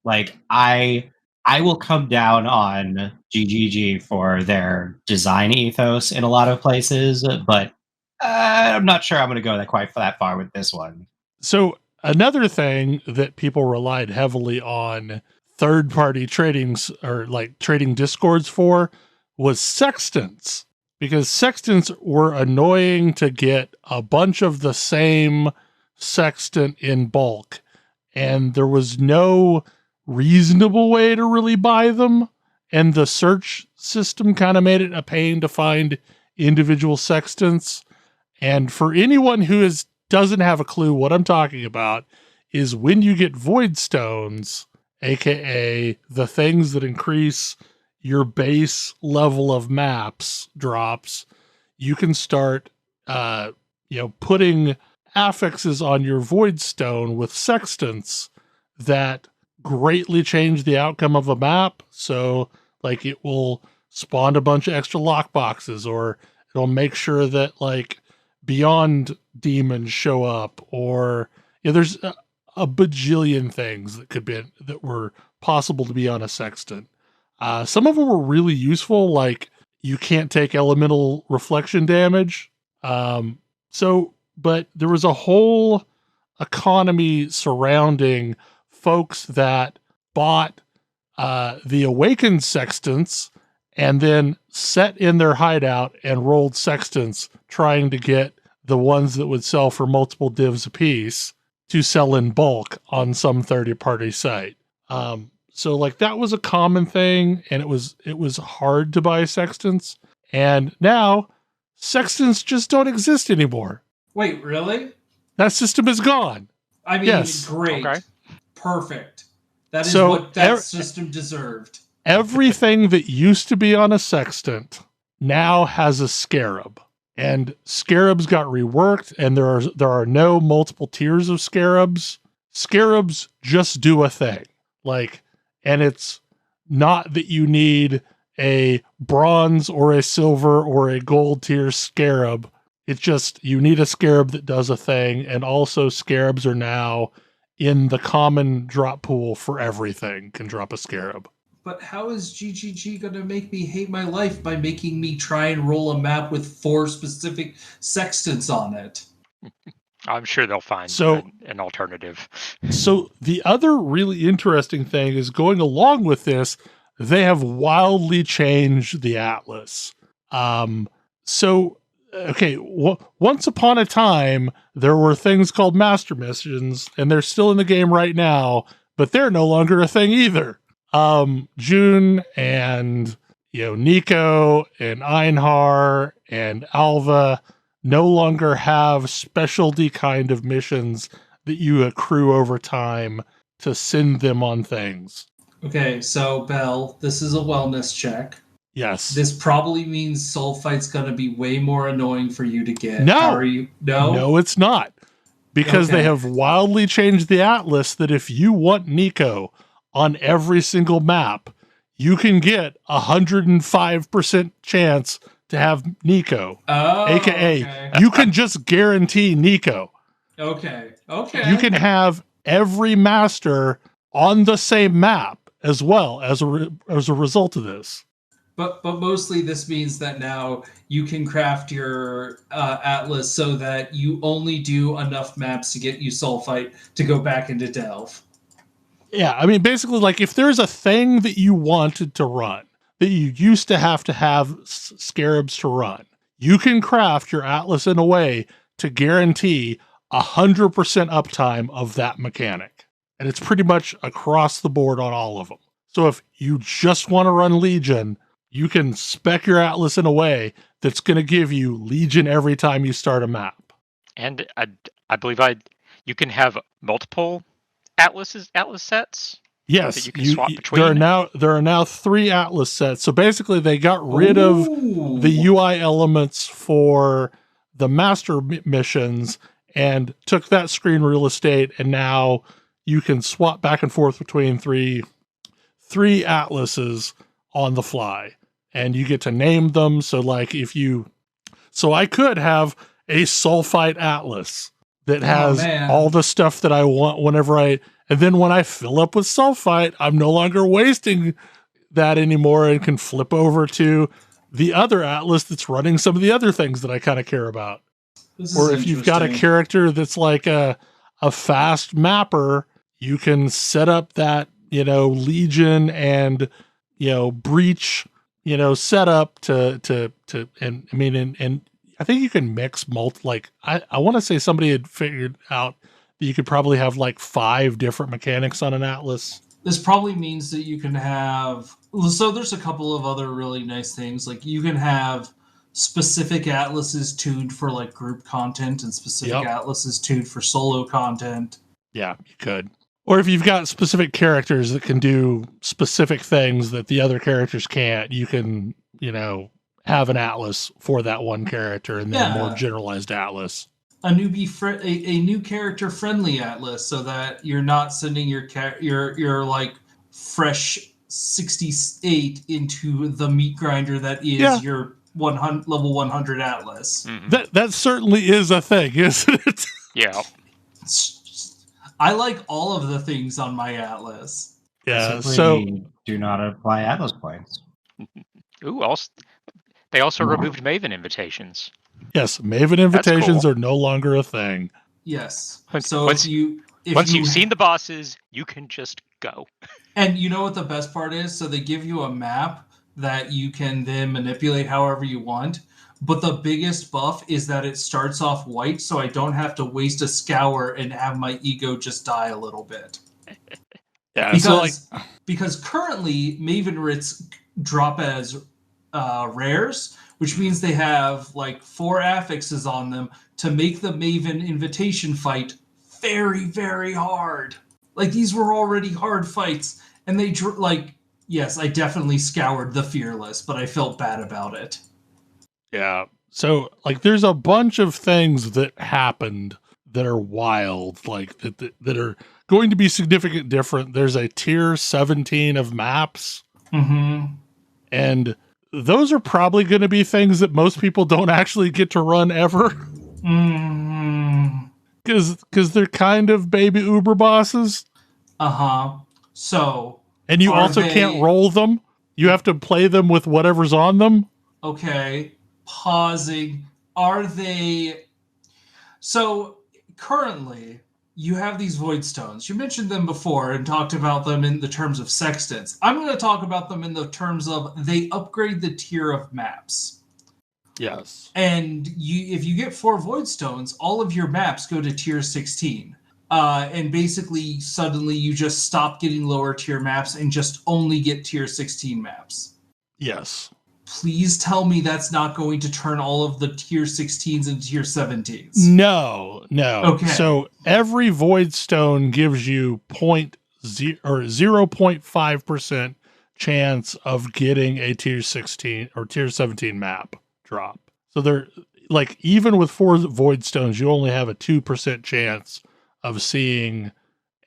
Like, I will come down on GGG for their design ethos in a lot of places, but I'm not sure I'm going to go quite that far with this one. So another thing that people relied heavily on third-party tradings or like trading discords for was sextants, because sextants were annoying to get a bunch of the same sextant in bulk, and there was no reasonable way to really buy them, and the search system kind of made it a pain to find individual sextants. And for anyone who doesn't have a clue what I'm talking about, is when you get void stones, aka the things that increase your base level of maps drops, you can start putting affixes on your void stone with sextants that greatly change the outcome of a map. So like it will spawn a bunch of extra lockboxes, or it'll make sure that like beyond demons show up, or there's a bajillion things that were possible to be on a sextant. Some of them were really useful, like you can't take elemental reflection damage. But there was a whole economy surrounding folks that bought the Awakened Sextants and then set in their hideout and rolled Sextants, trying to get the ones that would sell for multiple divs apiece to sell in bulk on some third-party site. So like that was a common thing, and it was hard to buy sextants. And now sextants just don't exist anymore. Wait, really? That system is gone. I mean, yes. Great. Okay. Perfect. That is what that system deserved. Everything that used to be on a sextant now has a scarab. And scarabs got reworked, and there are no multiple tiers of scarabs. Scarabs just do a thing. And it's not that you need a bronze or a silver or a gold tier scarab. It's just you need a scarab that does a thing, and also scarabs are now in the common drop pool for everything, can drop a scarab. But how is GGG going to make me hate my life by making me try and roll a map with 4 specific sextants on it? I'm sure they'll find an alternative. So the other really interesting thing is, going along with this, they have wildly changed the Atlas. So okay, once upon a time, there were things called master missions, and they're still in the game right now, but they're no longer a thing either. June and Nico and Einhar and Alva no longer have specialty kind of missions that you accrue over time to send them on things. Okay, so Belle, this is a wellness check. Yes. This probably means Sulfite's going to be way more annoying for you to get. No. How are you? No? No, it's not. Because they have wildly changed the atlas that if you want Nico on every single map, you can get 105% chance to have Nico. Oh, AKA, okay. you can just guarantee Nico. Okay. You can have every master on the same map as well as a result of this. But mostly this means that now you can craft your atlas so that you only do enough maps to get you Sulfite to go back into Delve. Yeah, I mean, basically, like, if there's a thing that you wanted to run, that you used to have scarabs to run, you can craft your atlas in a way to guarantee 100% uptime of that mechanic. And it's pretty much across the board on all of them. So if you just want to run Legion, you can spec your atlas in a way that's going to give you Legion every time you start a map. And I believe you can have multiple atlas sets. Yes, that you can swap between. There are now 3 atlas sets. So basically, they got rid of the UI elements for the master missions and took that screen real estate, and now you can swap back and forth between three atlases on the fly. And you get to name them. So like so I could have a Sulfite atlas that has all the stuff that I want and then when I fill up with Sulfite, I'm no longer wasting that anymore and can flip over to the other atlas that's running some of the other things that I kind of care about. Or if you've got a character that's like a fast mapper, you can set up that, Legion and, Breach, setup to and I mean, and I think you can mix I want to say somebody had figured out that you could probably have like 5 different mechanics on an atlas. This probably means that you can have, so there's a couple of other really nice things. Like you can have specific atlases tuned for like group content and specific atlases tuned for solo content. Yeah, you could. Or if you've got specific characters that can do specific things that the other characters can't, you can, have an atlas for that one character and then a more generalized atlas. A new character friendly atlas, so that you're not sending your like fresh 68 into the meat grinder that is your level 100 atlas. Mm-hmm. That certainly is a thing, isn't it? Yeah. I like all of the things on my atlas. Yeah, so do not apply atlas points. Ooh, they also removed Maven invitations. Yes, Maven invitations are no longer a thing. Yes. So once you've seen the bosses, you can just go. And you know what the best part is? So they give you a map that you can then manipulate however you want. But the biggest buff is that it starts off white, so I don't have to waste a scour and have my ego just die a little bit. Yeah, because currently Maven writs drop as rares, which means they have like 4 affixes on them to make the Maven invitation fight very, very hard. Like these were already hard fights, and they yes, I definitely scoured the Fearless, but I felt bad about it. Yeah. So like there's a bunch of things that happened that are wild, like that are going to be significant different. There's a tier 17 of maps. Mm-hmm. And those are probably going to be things that most people don't actually get to run ever. Mm-hmm. Because they're kind of baby Uber bosses. Uh-huh. So. And you also can't roll them. You have to play them with whatever's on them. Okay. Pausing. Are they... So, currently, you have these Void Stones. You mentioned them before and talked about them in the terms of sextants. I'm going to talk about them in the terms of they upgrade the tier of maps. Yes. And if you get 4 Void Stones, all of your maps go to tier 16. And basically, suddenly you just stop getting lower tier maps and just only get tier 16 maps. Yes. Please tell me that's not going to turn all of the tier 16s into tier 17s. No. Okay. So every Void Stone gives you 0.5% chance of getting a tier 16 or tier 17 map drop. So they're like, even with 4 Void Stones, you only have a 2% chance of seeing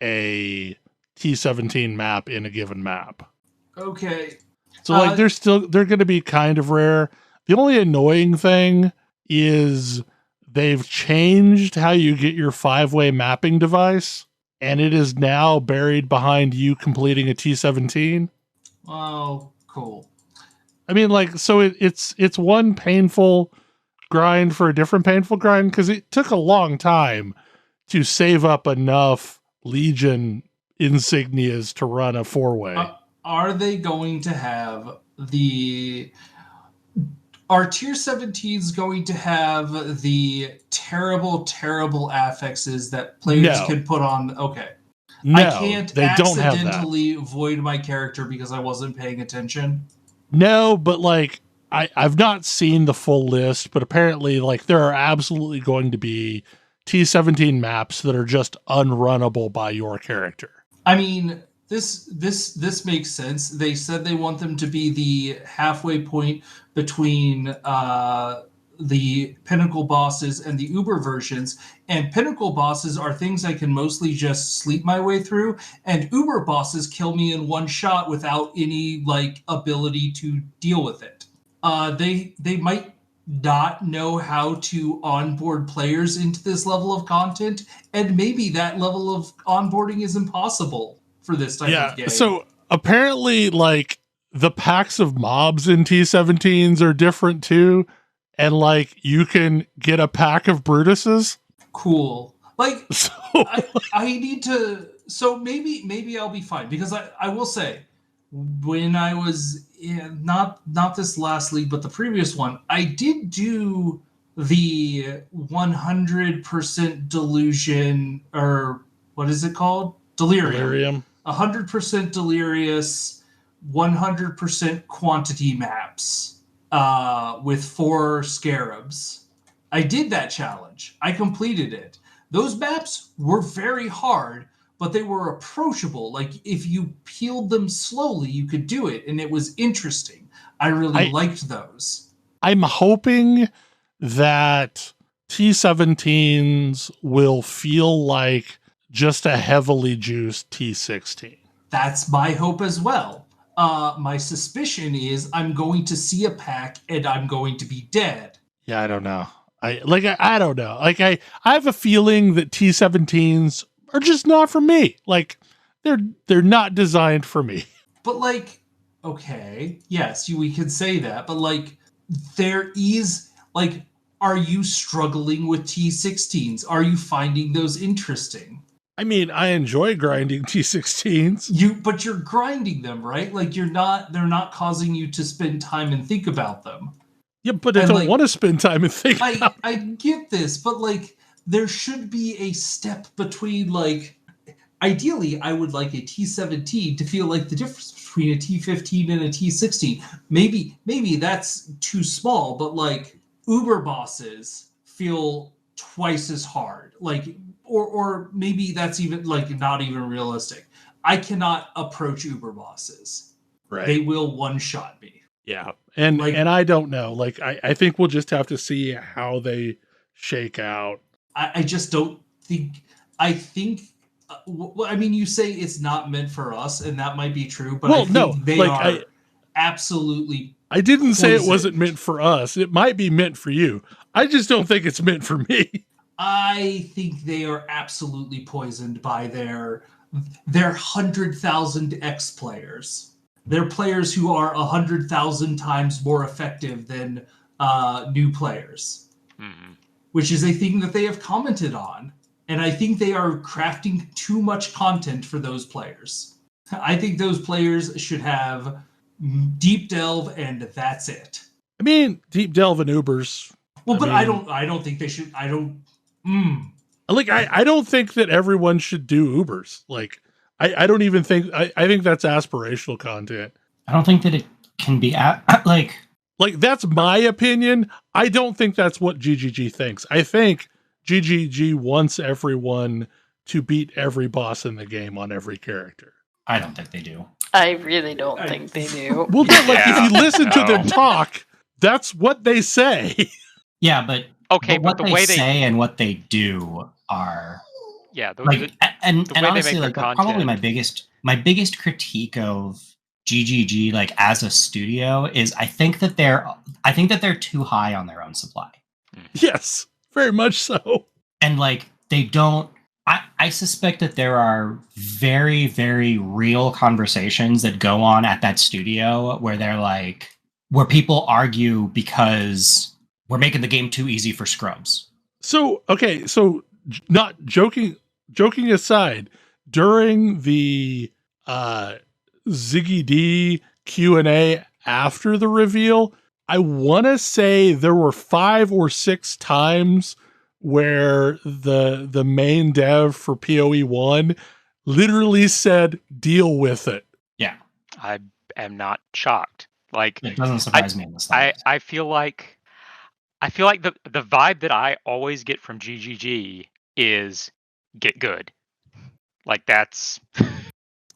a T17 map in a given map. Okay. So like they're going to be kind of rare. The only annoying thing is they've changed how you get your 5-way mapping device, and it is now buried behind you completing a T17. Oh, cool. I mean, like, so it's one painful grind for a different painful grind, because it took a long time to save up enough Legion insignias to run a 4-way. Are they going to have are tier 17s going to have the terrible affixes that players can put on? Okay. No, I can't they don't have that. accidentally void my character because I wasn't paying attention. No, but like I've not seen the full list, but apparently like there are absolutely going to be T17 maps that are just unrunnable by your character. I mean, this makes sense. They said they want them to be the halfway point between the Pinnacle bosses and the Uber versions. And Pinnacle bosses are things I can mostly just sleep my way through, and Uber bosses kill me in one shot without any like ability to deal with it. They might not know how to onboard players into this level of content, and maybe that level of onboarding is impossible for this type of game. So apparently like the packs of mobs in T17s are different too, and like you can get a pack of Brutuses. Cool. Like so, I need to, so maybe I'll be fine, because I will say, when I was in, not this last league, but the previous one, I did do the 100% delusion, or what is it called? Delirium. 100% delirious, 100% quantity maps with 4 scarabs. I did that challenge. I completed it. Those maps were very hard, but they were approachable. Like, if you peeled them slowly, you could do it, and it was interesting. I really liked those. I'm hoping that T17s will feel like just a heavily juiced T16. That's my hope as well. My suspicion is I'm going to see a pack and I'm going to be dead. Yeah, I don't know. I don't know. Like I have a feeling that T17s are just not for me. Like they're not designed for me. But like, okay, yes, we could say that, but like there is like, are you struggling with T16s? Are you finding those interesting? I mean, I enjoy grinding T16s. But you're grinding them, right? Like they're not causing you to spend time and think about them. Yeah, but I don't want to spend time and think about I get this, but like there should be a step between, like, ideally I would like a T17 to feel like the difference between a T15 and a T16. Maybe that's too small, but like Uber bosses feel twice as hard. Like, or maybe that's even like not even realistic. I cannot approach Uber bosses. Right. They will one-shot me. Yeah. And I don't know. Like, I think we'll just have to see how they shake out. I just don't think... I think... I mean, you say it's not meant for us, and that might be true, but I think they are absolutely... I didn't say it wasn't meant for us. It might be meant for you. I just don't think it's meant for me. I think they are absolutely poisoned by their 100,000 X players. They're players who are 100,000 times more effective than new players, which is a thing that they have commented on. And I think they are crafting too much content for those players. I think those players should have deep delve, and that's it. I mean, deep delve in Ubers. Well, I don't think they should. I don't think that everyone should do Ubers. Like, I don't even think, I think that's aspirational content. I don't think that it can be like that's my opinion. I don't think that's what GGG thinks. I think GGG wants everyone to beat every boss in the game on every character. I don't think they do. I really don't think they do. Well, if you listen to them talk, that's what they say. Yeah, but okay, but but what the way they say and what they do are and honestly, like probably my biggest critique of GGG, like as a studio, is I think that they're too high on their own supply. Yes, very much so. And like they don't. I suspect that there are very, very real conversations that go on at that studio where they're like, where people argue because we're making the game too easy for scrubs. So, okay, so not joking aside, during the Ziggy D Q&A after the reveal, I want to say there were 5 or 6 times where the main dev for PoE 1 literally said, deal with it. Yeah. I am not shocked. Like, it doesn't surprise me in the slightest. I feel like the vibe that I always get from GGG is get good. Like that's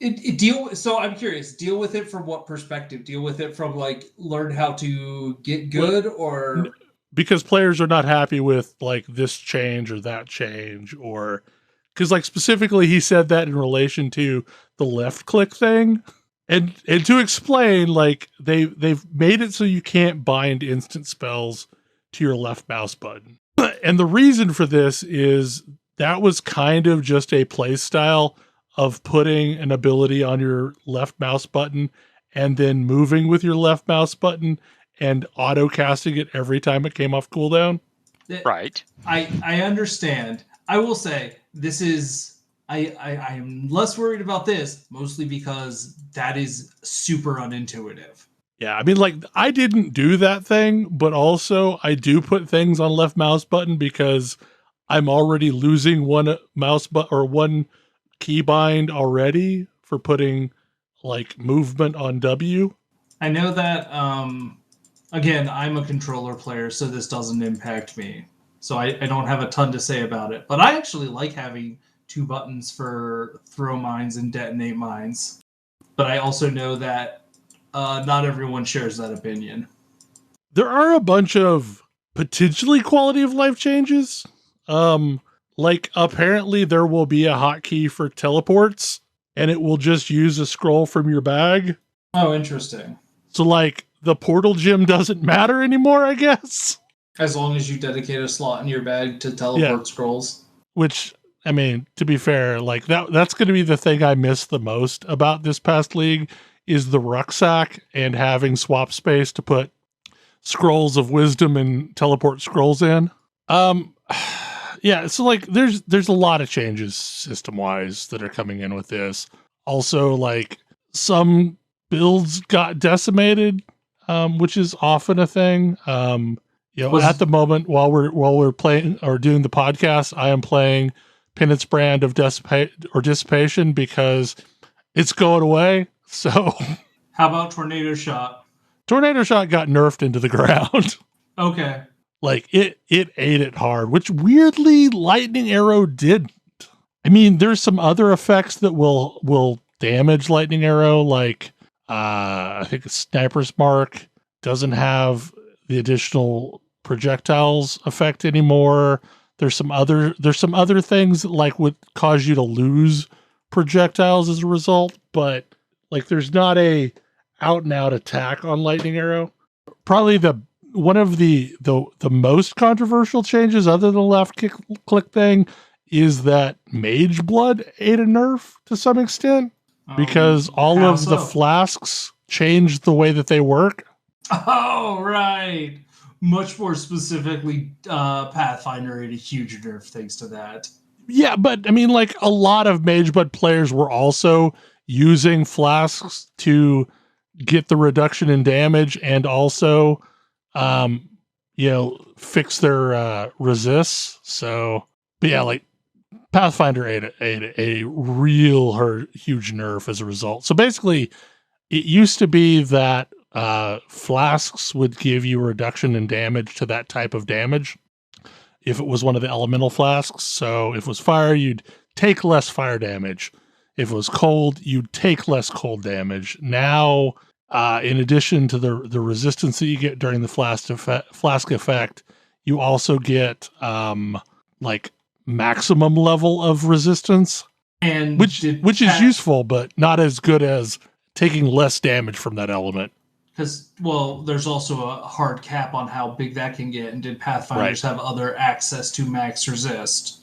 So I'm curious, deal with it from what perspective? Deal with it from like learn how to get good, or because players are not happy with like this change or that change, or because like specifically he said that in relation to the left click thing. And to explain, like they've made it so you can't bind instant spells to your left mouse button. And the reason for this is that was kind of just a play style of putting an ability on your left mouse button and then moving with your left mouse button and auto casting it every time it came off cooldown. Right. I understand. I will say this is I am less worried about this, mostly because that is super unintuitive. Yeah, I mean, like, I didn't do that thing, but also I do put things on left mouse button because I'm already losing one mouse or one keybind already for putting like movement on W. I know that, again, I'm a controller player, so this doesn't impact me. So I don't have a ton to say about it, but I actually like having 2 buttons for throw mines and detonate mines. But I also know that not everyone shares that opinion. There are a bunch of potentially quality of life changes. Like apparently there will be a hotkey for teleports and it will just use a scroll from your bag. Oh, interesting. So like the portal gem doesn't matter anymore, I guess. As long as you dedicate a slot in your bag to teleport scrolls. Which, I mean, to be fair, like that's going to be the thing I miss the most about this past league is the rucksack and having swap space to put scrolls of wisdom and teleport scrolls in. Yeah, so like there's a lot of changes system-wise that are coming in with this. Also, like some builds got decimated, which is often a thing. At the moment while we're playing or doing the podcast, I am playing Penance Brand of Dissipation because it's going away. So how about Tornado Shot? Tornado Shot got nerfed into the ground. Okay. Like it ate it hard, which weirdly Lightning Arrow didn't. I mean, there's some other effects that will damage Lightning Arrow, like I think Sniper's Mark doesn't have the additional projectiles effect anymore. There's some other things that like would cause you to lose projectiles as a result, but like there's not a out and out attack on Lightning Arrow. Probably one of the most controversial changes other than the left click thing is that Mage Blood ate a nerf to some extent because all of the flasks changed the way that they work. Oh, right. Much more specifically, Pathfinder ate a huge nerf thanks to that. Yeah, but I mean, like a lot of Mage Blood players were also using flasks to get the reduction in damage and also fix their resists. So, but yeah, like Pathfinder ate a real huge nerf as a result. So basically, it used to be that flasks would give you a reduction in damage to that type of damage if it was one of the elemental flasks. So if it was fire, you'd take less fire damage. If it was cold, you'd take less cold damage. Now, in addition to the resistance that you get during the flask effect, you also get like maximum level of resistance, And which is useful, but not as good as taking less damage from that element. Because, well, there's also a hard cap on how big that can get, and did Pathfinders have other access to max resist?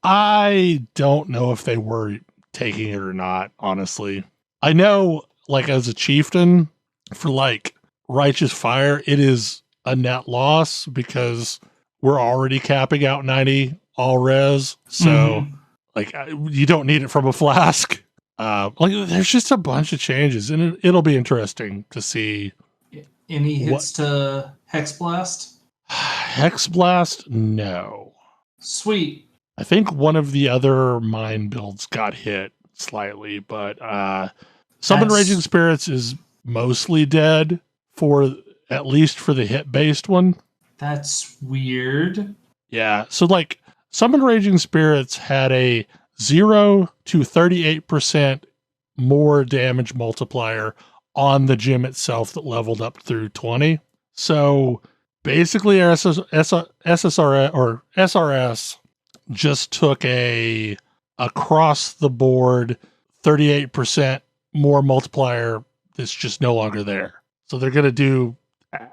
I don't know if they were taking it or not, honestly. I know, like, as a chieftain, for, like, Righteous Fire, it is a net loss because we're already capping out 90 all res, so, like, you don't need it from a flask. Like, there's just a bunch of changes, and it'll be interesting to see. Any hits to Hex Blast? Hex Blast? No. Sweet. I think one of the other mine builds got hit slightly, but Summon Raging Spirits is mostly dead, at least for the hit-based one. That's weird. Yeah, so like Summon Raging Spirits had a 0 to 38% more damage multiplier on the gym itself that leveled up through 20. So basically our SSR or SRS just took a across the board 38% more multiplier that's just no longer there. So they're going to do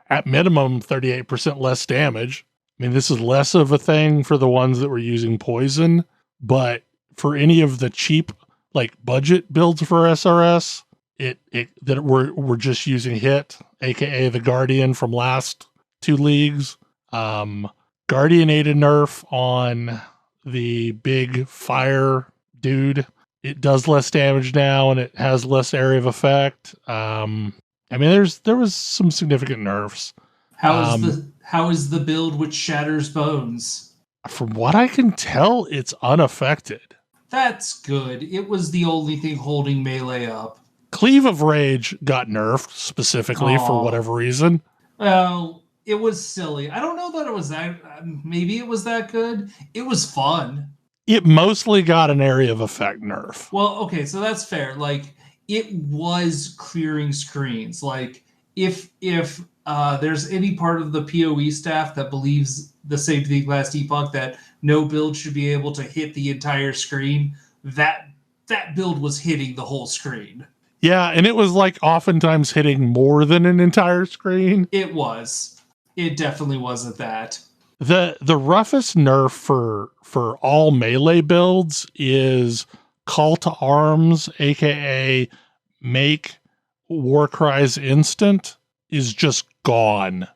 at minimum 38% less damage. I mean, this is less of a thing for the ones that were using poison, but for any of the cheap, like budget builds for SRS, that we're just using hit, aka the Guardian from last 2 leagues. Guardian ate a nerf on the big fire dude. It does less damage now, and it has less area of effect. I mean, there was some significant nerfs. How is the build which shatters bones? From what I can tell, it's unaffected. That's good. It was the only thing holding melee up. Cleave of Rage got nerfed specifically for whatever reason. Well, it was silly. I don't know that it was that. Maybe it was that good. It was fun. It mostly got an area of effect nerf. Well, okay, so that's fair. Like, it was clearing screens. Like, if there's any part of the PoE staff that believes the same thing Last Epoch, that no build should be able to hit the entire screen, that build was hitting the whole screen. Yeah, and it was like oftentimes hitting more than an entire screen. It was. It definitely wasn't that. The roughest nerf for all melee builds is Call to Arms, aka make Warcries instant, is just gone.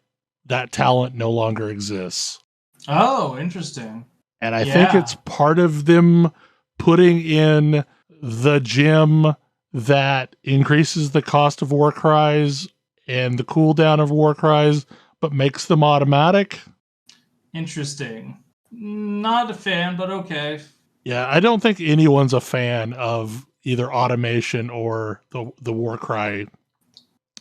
That talent no longer exists. Oh, interesting. And I think it's part of them putting in the gem that increases the cost of Warcries and the cooldown of Warcries, but makes them automatic. Interesting. Not a fan, but okay. Yeah, I don't think anyone's a fan of either automation or the Warcry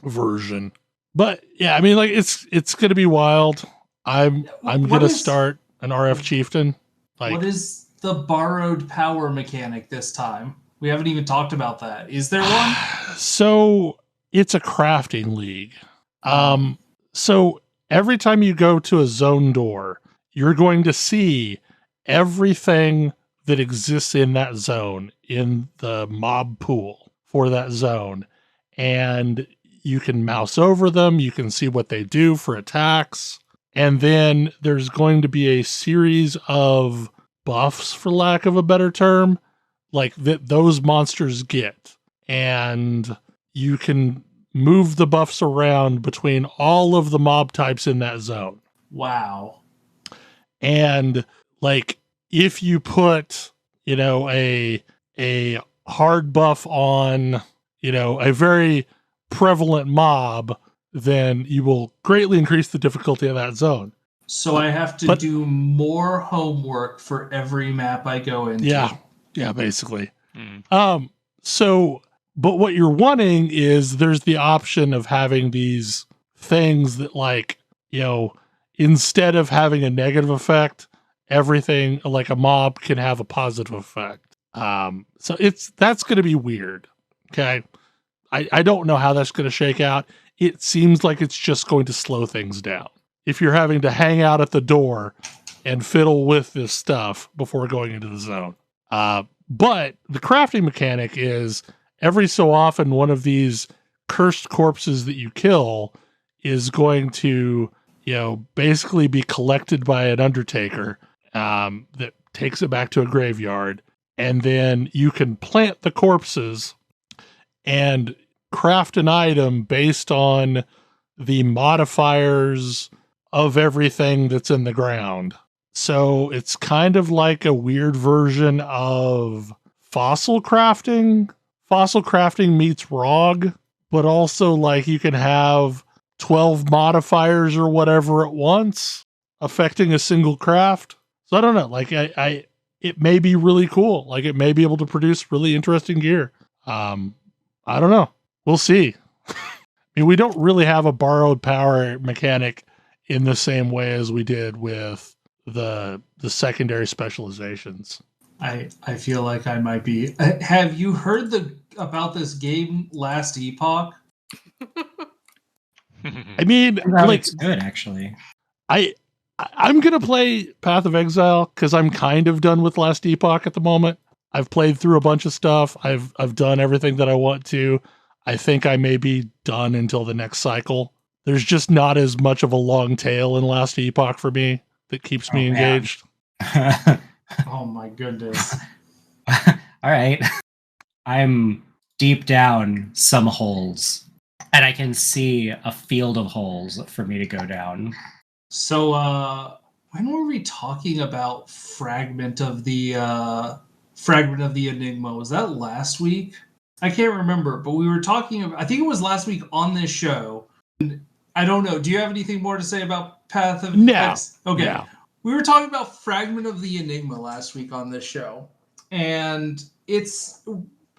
version. But yeah, I mean, like it's gonna be wild. I'm gonna start an RF Chieftain. Like, what is the borrowed power mechanic this time? We haven't even talked about that. Is there one? So it's a crafting league. So every time you go to a zone door, you're going to see everything that exists in that zone in the mob pool for that zone. And you can mouse over them. You can see what they do for attacks. And then there's going to be a series of buffs, for lack of a better term, like that those monsters get. And you can move the buffs around between all of the mob types in that zone. Wow. And like if you put, a hard buff on, a very prevalent mob, then you will greatly increase the difficulty of that zone. So I have to do more homework for every map I go into. Yeah, basically. But what you're wanting is there's the option of having these things that, like, instead of having a negative effect, everything like a mob can have a positive effect. So that's going to be weird. Okay. I don't know how that's going to shake out. It seems like it's just going to slow things down. If you're having to hang out at the door and fiddle with this stuff before going into the zone. But the crafting mechanic is every so often one of these cursed corpses that you kill is going to, basically be collected by an undertaker that takes it back to a graveyard. And then you can plant the corpses and craft an item based on the modifiers of everything that's in the ground. So it's kind of like a weird version of fossil crafting. Fossil crafting meets ROG, but also like you can have 12 modifiers or whatever at once affecting a single craft. So I don't know, like it may be really cool. Like it may be able to produce really interesting gear. I don't know. We'll see. I mean, we don't really have a borrowed power mechanic in the same way as we did with the secondary specializations. I feel like I might be. Have you heard about this game Last Epoch? I mean, like, it's good actually. I'm gonna play Path of Exile because I'm kind of done with Last Epoch at the moment. I've played through a bunch of stuff. I've done everything that I want to. I think I may be done until the next cycle. There's just not as much of a long tail in Last Epoch for me that keeps me engaged. Oh my goodness. All right. I'm deep down some holes, and I can see a field of holes for me to go down. So, when were we talking about Fragment of the Enigma? Was that last week? I can't remember, but we were talking about, I think it was last week on this show. I don't know. Do you have anything more to say about Path of X? Okay. No. We were talking about Fragment of the Enigma last week on this show. And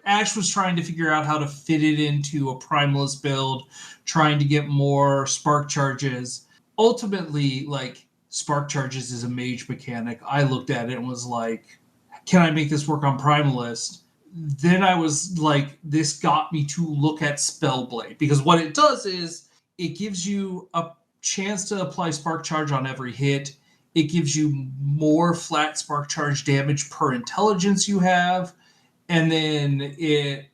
Ash was trying to figure out how to fit it into a Primalist build, trying to get more spark charges. Ultimately, like, spark charges is a mage mechanic. I looked at it and was like, can I make this work on Primalist? Then I was like, this got me to look at Spellblade, because what it does is it gives you a chance to apply spark charge on every hit. It gives you more flat spark charge damage per intelligence you have, and then it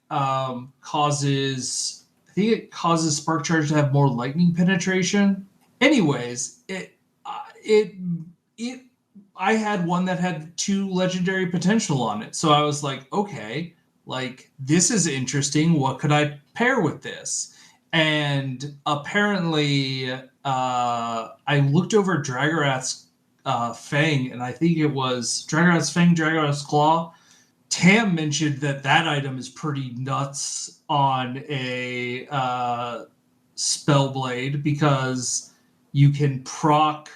causes spark charge to have more lightning penetration. Anyways, I had one that had 2 legendary potential on it. So I was like, okay, like, this is interesting. What could I pair with this? And apparently, I looked over Dragorath's Fang, and I think it was Dragorath's Fang, Dragorath's Claw. Tam mentioned that item is pretty nuts on a Spellblade, because you can proc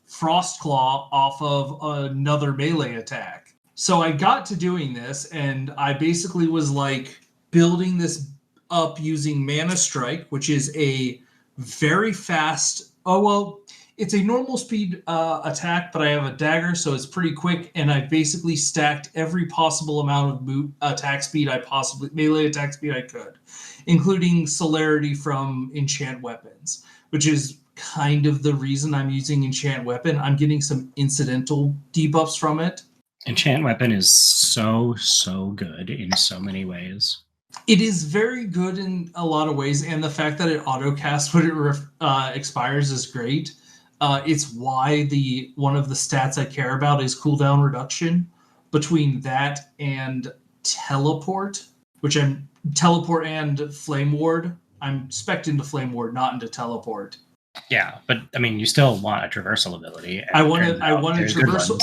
Frostclaw off of another melee attack. So I got to doing this, and I basically was like building this up using Mana Strike, which is a very fast. It's a normal speed attack, but I have a dagger, so it's pretty quick. And I basically stacked every possible amount of melee attack speed I could, including celerity from enchant weapons, which is kind of the reason I'm using Enchant Weapon. I'm getting some incidental debuffs from it. Enchant Weapon is so good in so many ways. It is very good in a lot of ways, and the fact that it auto-casts when it expires is great. It's why one of the stats I care about is cooldown reduction. Between that and Teleport, Teleport and Flame Ward. I'm spec'd into Flame Ward, not into Teleport. Yeah, but I mean, you still want a traversal ability. I want a traversal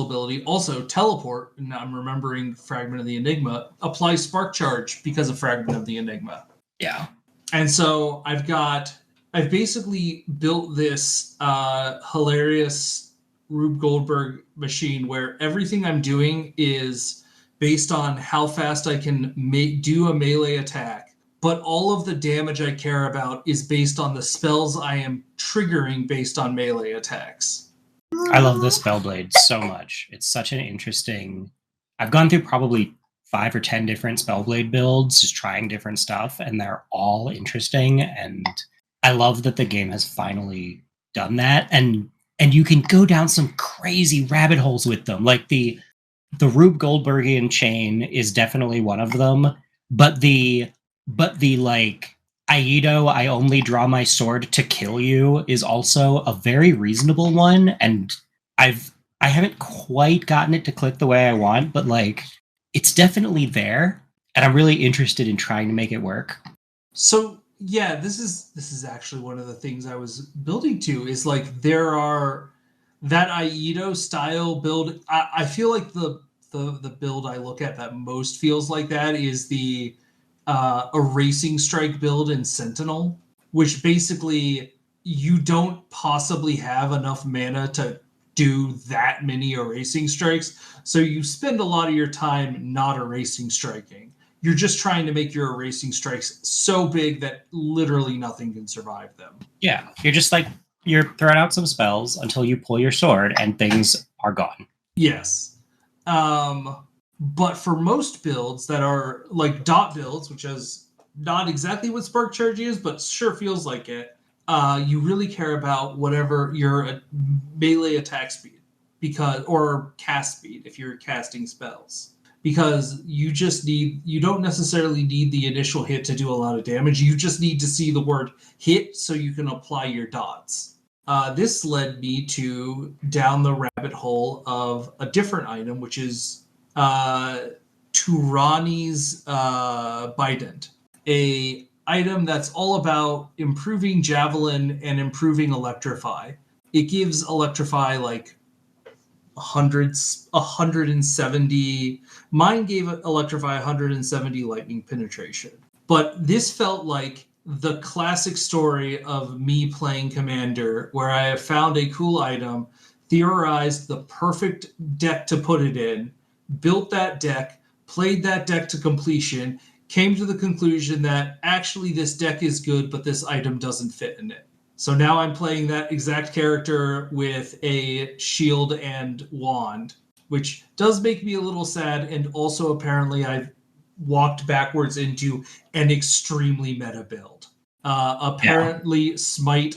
ability. Also, Teleport, and I'm remembering Fragment of the Enigma, applies Spark Charge because of Fragment of the Enigma. Yeah. And so I've basically built this hilarious Rube Goldberg machine where everything I'm doing is based on how fast I can do a melee attack, but all of the damage I care about is based on the spells I am triggering based on melee attacks. I love the Spellblade so much. It's such an interesting... I've gone through probably 5 or 10 different Spellblade builds, just trying different stuff, and they're all interesting, and I love that the game has finally done that, and you can go down some crazy rabbit holes with them. Like the Rube Goldbergian chain is definitely one of them, but the like Aido, I only draw my sword to kill you is also a very reasonable one, and I haven't quite gotten it to click the way I want, but like it's definitely there, and I'm really interested in trying to make it work. So yeah, this is actually one of the things I was building to, is like there are that Aido style build. I feel like the build I look at that most feels like that is the Erasing Strike build in Sentinel, which basically you don't possibly have enough mana to do that many Erasing Strikes, so you spend a lot of your time not Erasing Striking. You're just trying to make your Erasing Strikes so big that literally nothing can survive them. Yeah, you're just like, you're throwing out some spells until you pull your sword and things are gone. Yes. But for most builds that are like dot builds, which is not exactly what Spark Charge is, but sure feels like it, you really care about whatever your melee attack speed, or cast speed if you're casting spells. Because you don't necessarily need the initial hit to do a lot of damage. You just need to see the word hit so you can apply your dots. This led me to down the rabbit hole of a different item, which is Turani's Bident, a item that's all about improving Javelin and improving Electrify. It gives Electrify like 170. Mine gave Electrify 170 lightning penetration. But this felt like the classic story of me playing Commander, where I have found a cool item, theorized the perfect deck to put it in, built that deck, played that deck to completion, came to the conclusion that actually this deck is good, but this item doesn't fit in it. So now I'm playing that exact character with a shield and wand, which does make me a little sad, and also apparently I've walked backwards into an extremely meta build. Apparently Smite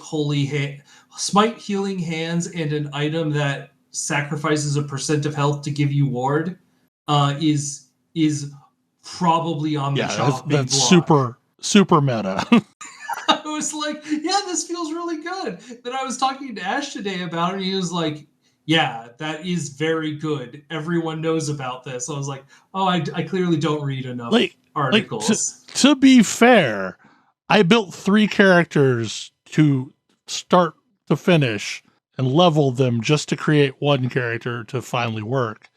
Smite Healing Hands and an item that sacrifices a % of health to give you ward is probably on the chopping block. That's super meta. I was like, yeah, this feels really good. Then I was talking to Ash today about it, and he was like, yeah, that is very good. Everyone knows about this. I was like, oh, I clearly don't read enough articles. To be fair, I built 3 characters to start to finish and level them just to create one character to finally work.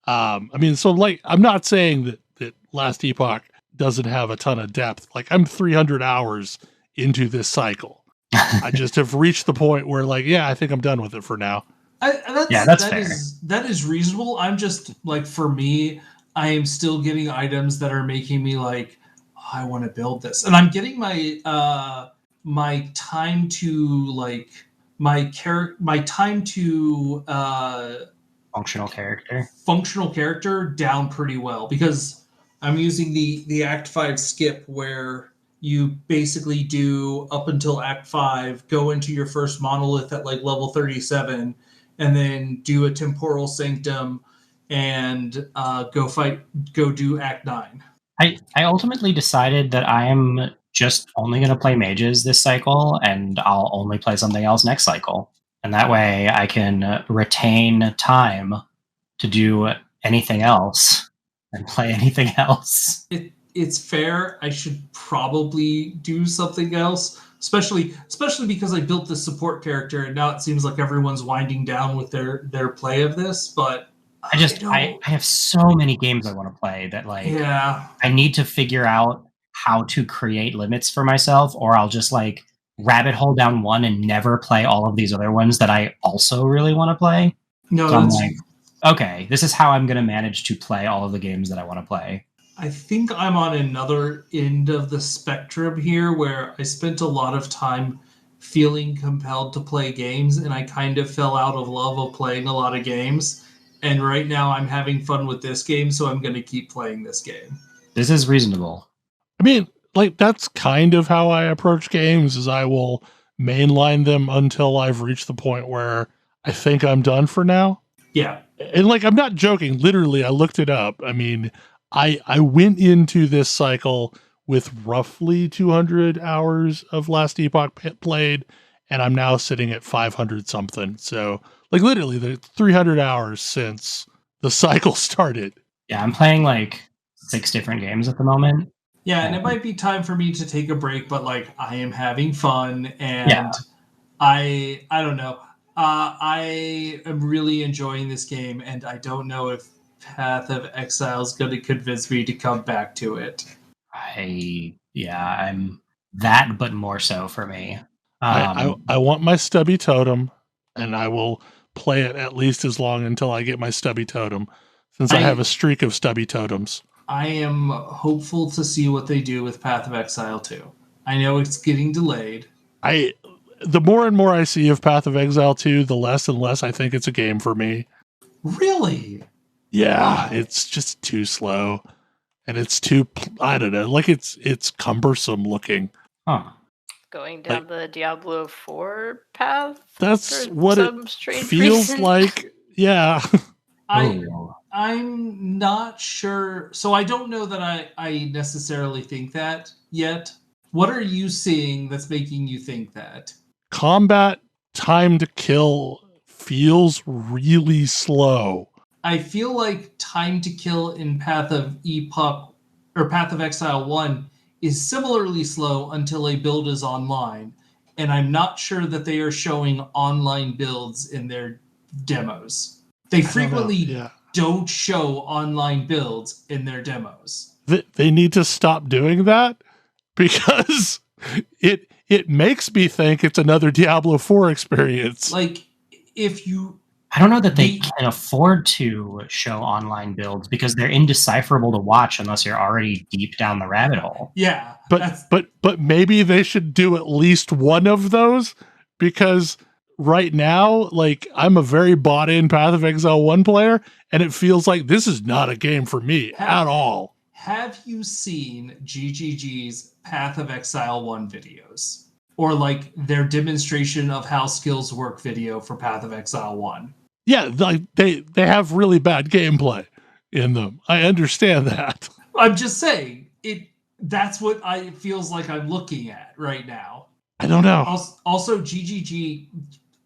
I'm not saying that Last Epoch doesn't have a ton of depth. Like, I'm 300 hours into this cycle. I just have reached the point where, like, yeah, I think I'm done with it for now. That's fair. That is reasonable. I'm just, like, for me, I am still getting items that are making me like, oh, I want to build this. And I'm getting my my time to, like, my time to functional character down pretty well, because I'm using the Act 5 skip, where you basically do up until Act 5, go into your first monolith at like level 37, and then do a Temporal Sanctum and go do Act 9. I ultimately decided that I am just only going to play mages this cycle, and I'll only play something else next cycle. And that way I can retain time to do anything else and play anything else. It's fair. I should probably do something else, especially because I built this support character, and now it seems like everyone's winding down with their play of this. But I have so many games I want to play that, like, yeah, I need to figure out how to create limits for myself, or I'll just like rabbit hole down one and never play all of these other ones that I also really want to play. No, So I'm like, okay, this is how I'm going to manage to play all of the games that I want to play. I think I'm on another end of the spectrum here where I spent a lot of time feeling compelled to play games, and I kind of fell out of love of playing a lot of games. And right now I'm having fun with this game, so I'm going to keep playing this game. This is reasonable. I mean, like, that's kind of how I approach games, is I will mainline them until I've reached the point where I think I'm done for now. Yeah. And like, I'm not joking. Literally, I looked it up. I mean, I went into this cycle with roughly 200 hours of Last Epoch played, and I'm now sitting at 500 something. So, like, literally, the 300 hours since the cycle started. Yeah, I'm playing like 6 different games at the moment. Yeah, and it might be time for me to take a break, but like I am having fun, and Yeah. I don't know. I am really enjoying this game, and I don't know if Path of Exile is going to convince me to come back to it. I'm that, but more so for me. I want my stubby totem, and I will play it at least as long until I get my stubby totem, since I have a streak of stubby totems. I am hopeful to see what they do with Path of Exile 2. I know it's getting delayed. The more and more I see of Path of Exile 2, the less and less I think it's a game for me. Really? Yeah, Wow. It's just too slow. And it's too, I don't know, like it's cumbersome looking. Huh. Going down the Diablo 4 path? That's for what it some strange feels reason? like. Yeah. I'm not sure. So I don't know that I necessarily think that yet. What are you seeing that's making you think that? Combat time to kill feels really slow. I feel like time to kill in Path of Epoch or Path of Exile 1 is similarly slow until a build is online, and I'm not sure that they are showing online builds in their demos. They frequently don't show online builds in their demos. They need to stop doing that, because it makes me think it's another Diablo 4 experience. Like, if you... I don't know that they can afford to show online builds because they're indecipherable to watch unless you're already deep down the rabbit hole. Yeah. But maybe they should do at least one of those, because right now, like, I'm a very bought-in Path of Exile 1 player, and it feels like this is not a game for me at all. Have you seen GGG's Path of Exile 1 videos? Or like their demonstration of how skills work video for Path of Exile 1? Yeah, like they have really bad gameplay in them. I understand that. I'm just saying, that's what it feels like I'm looking at right now. I don't know. Also, GGG,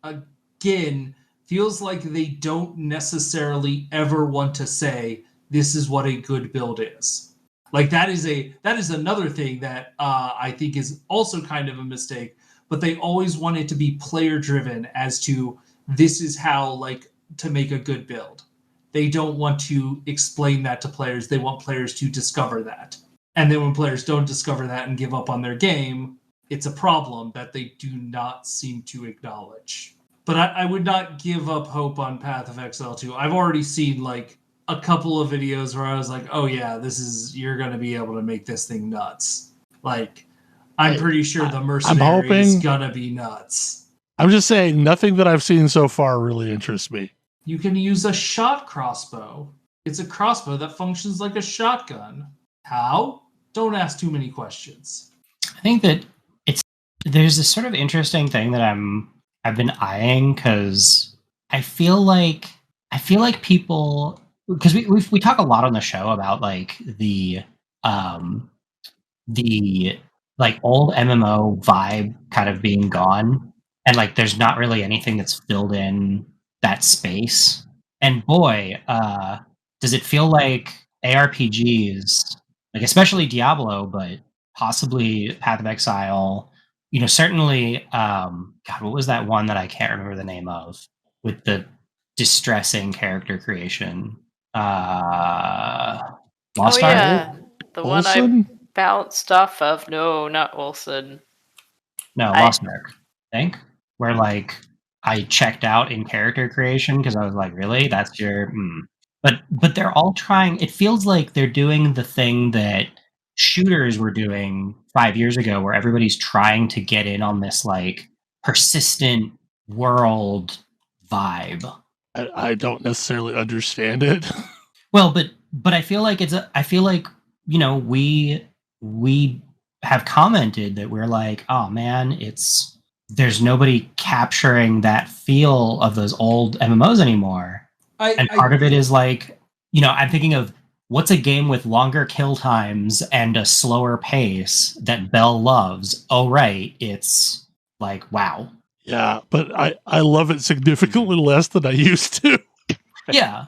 again, feels like they don't necessarily ever want to say this is what a good build is. Like that is another thing that I think is also kind of a mistake, but they always want it to be player driven as to this is how like to make a good build. They don't want to explain that to players. They want players to discover that. And then when players don't discover that and give up on their game, it's a problem that they do not seem to acknowledge. But I would not give up hope on Path of Exile 2. I've already seen like a couple of videos where I was like, oh yeah, you're going to be able to make this thing nuts. Like, I'm pretty sure the mercenary is going to be nuts. I'm just saying, nothing that I've seen so far really interests me. You can use a shot crossbow. It's a crossbow that functions like a shotgun. How? Don't ask too many questions. I think that there's this sort of interesting thing that I've been eyeing, because I feel like people, because we talk a lot on the show about like the like old MMO vibe kind of being gone, and like there's not really anything that's filled in that space. And boy, does it feel like ARPGs, like especially Diablo, but possibly Path of Exile, certainly, God, what was that one that I can't remember the name of with the distressing character creation? Lost Ark? The one about stuff of no, not Olsen. No, Lost Ark, I think. Where like I checked out in character creation because I was like, really? That's your But they're all trying, it feels like they're doing the thing that shooters were doing 5 years ago, where everybody's trying to get in on this like persistent world vibe. I don't necessarily understand it. Well, but I feel like I feel like, you know, we have commented that we're like, oh man, there's nobody capturing that feel of those old MMOs anymore. And part of it is like, you know, I'm thinking of what's a game with longer kill times and a slower pace that Bell loves. Oh, right. It's like, wow. Yeah, but I love it significantly less than I used to. Yeah.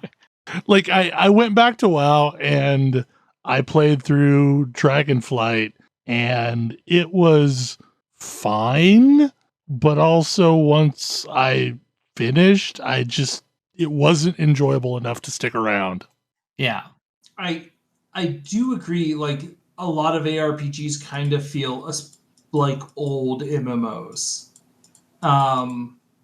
Like I went back to WoW and I played through Dragonflight and it was fine, but also once I finished, it wasn't enjoyable enough to stick around. Yeah. I do agree, like a lot of ARPGs kind of feel like old MMOs.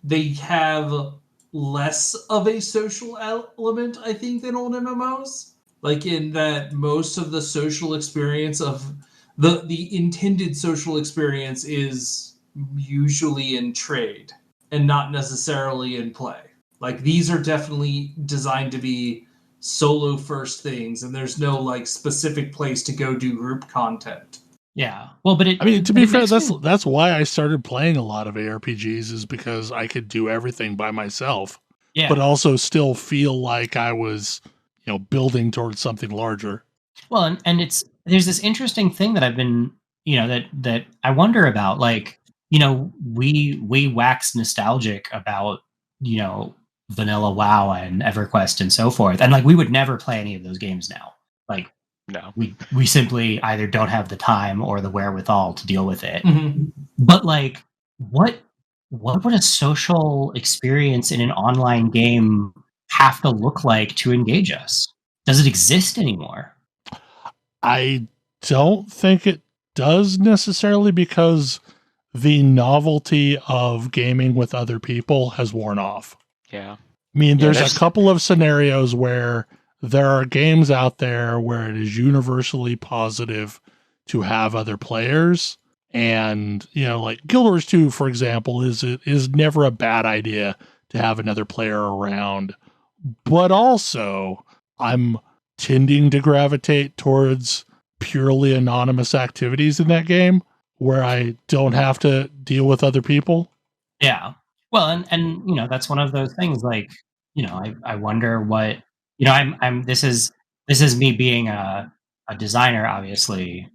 They have less of a social element, I think, than old MMOs. Like in that most of the social experience of the intended social experience is usually in trade and not necessarily in play. Like these are definitely designed to be solo first things, and there's no like specific place to go do group content. Yeah. Well, but to be fair, that's why I started playing a lot of ARPGs, is because I could do everything by myself. Yeah. But also still feel like I was, you know, building towards something larger. Well, and there's this interesting thing that I've been, you know, that I wonder about. Like, you know, we wax nostalgic about, you know, vanilla WoW and EverQuest and so forth, and like we would never play any of those games now. Like, no, we simply either don't have the time or the wherewithal to deal with it. Mm-hmm. But like, what would a social experience in an online game have to look like to engage us? Does it exist anymore? I don't think it does necessarily, because the novelty of gaming with other people has worn off. Yeah. I mean, there's a couple of scenarios where there are games out there where it is universally positive to have other players. And, you know, like Guild Wars 2, for example, is never a bad idea to have another player around. But also, I'm tending to gravitate towards purely anonymous activities in that game where I don't have to deal with other people. Yeah. Well, and you know, that's one of those things, like, you know, I wonder what, you know, this is me being a designer, obviously,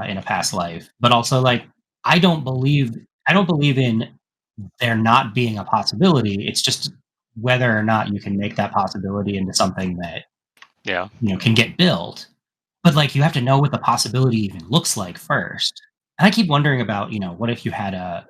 in a past life, but also like, I don't believe in there not being a possibility. It's just whether or not you can make that possibility into something that, yeah, you know, can get built. But like, you have to know what the possibility even looks like first. And I keep wondering about, you know, what if you had a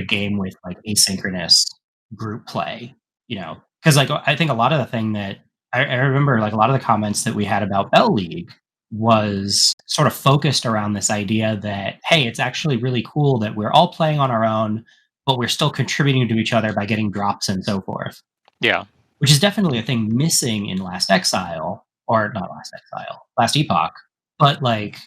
game with like asynchronous group play, you know? Because like, I think a lot of the thing that I remember, like a lot of the comments that we had about Bell League was sort of focused around this idea that, hey, it's actually really cool that we're all playing on our own, but we're still contributing to each other by getting drops and so forth. Yeah. Which is definitely a thing missing in Last Exile, or not Last Exile, Last Epoch. But like,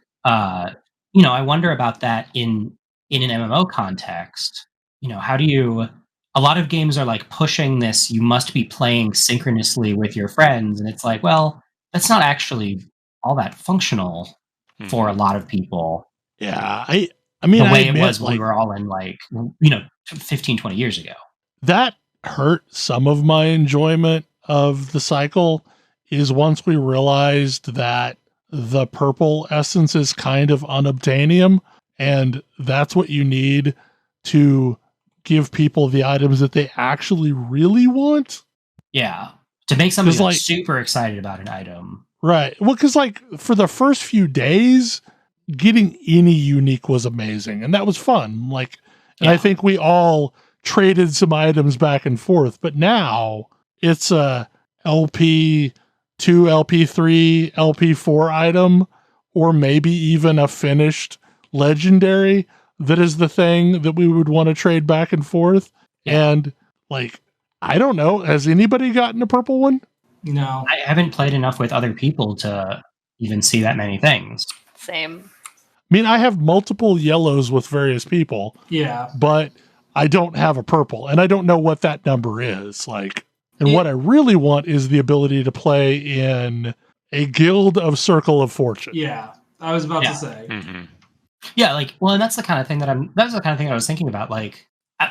you know, I wonder about that in an MMO context. You know, a lot of games are like pushing this, you must be playing synchronously with your friends. And it's like, well, that's not actually all that functional for a lot of people. Yeah. I mean, the way it was when we were all in, like, you know, 15, 20 years ago. That hurt some of my enjoyment of the cycle, is once we realized that the purple essence is kind of unobtainium, and that's what you need to give people the items that they actually really want. Yeah. To make somebody like super excited about an item. Right. Well, because like for the first few days, getting any unique was amazing, and that was fun. Like, and I think we all traded some items back and forth, but now it's a LP2, LP3, LP4 item, or maybe even a finished legendary that is the thing that we would want to trade back and forth. Yeah. And like, I don't know, has anybody gotten a purple one? No. I haven't played enough with other people to even see that many things. Same. I mean, I have multiple yellows with various people, Yeah. but I don't have a purple, and I don't know what that number is. Like, and It- what I really want is the ability to play in a guild of Circle of Fortune. Yeah. I was about Yeah. to say. Mm-hmm. Yeah, like, well, and that's the kind of thing that's the kind of thing I was thinking about. Like,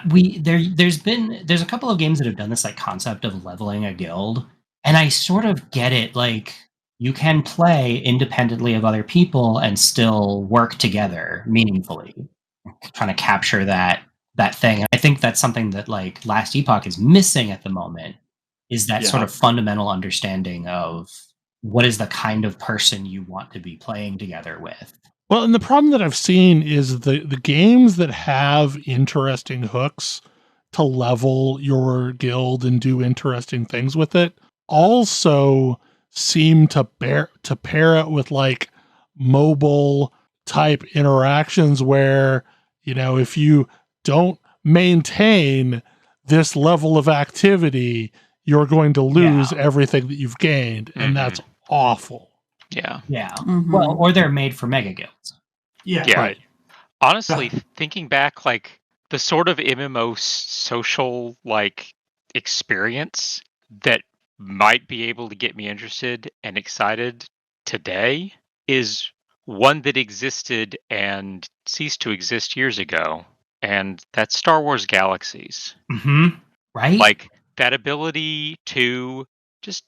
there's a couple of games that have done this like concept of leveling a guild, and I sort of get it. Like, you can play independently of other people and still work together meaningfully, trying to capture that thing. And I think that's something that like Last Epoch is missing at the moment, is that sort Yeah. of fundamental understanding of what is the kind of person you want to be playing together with. Well, and the problem that I've seen is the games that have interesting hooks to level your guild and do interesting things with it also seem to pair it with like mobile type interactions where, you know, if you don't maintain this level of activity, you're going to lose everything that you've gained, and that's awful. Yeah. Yeah. Mhm. Well, or they're made for mega guilds. Yeah. Yeah. Right. Honestly, thinking back, like the sort of MMO social like experience that might be able to get me interested and excited today is one that existed and ceased to exist years ago, and that's Star Wars Galaxies. Mm-hmm. Right? Like that ability to just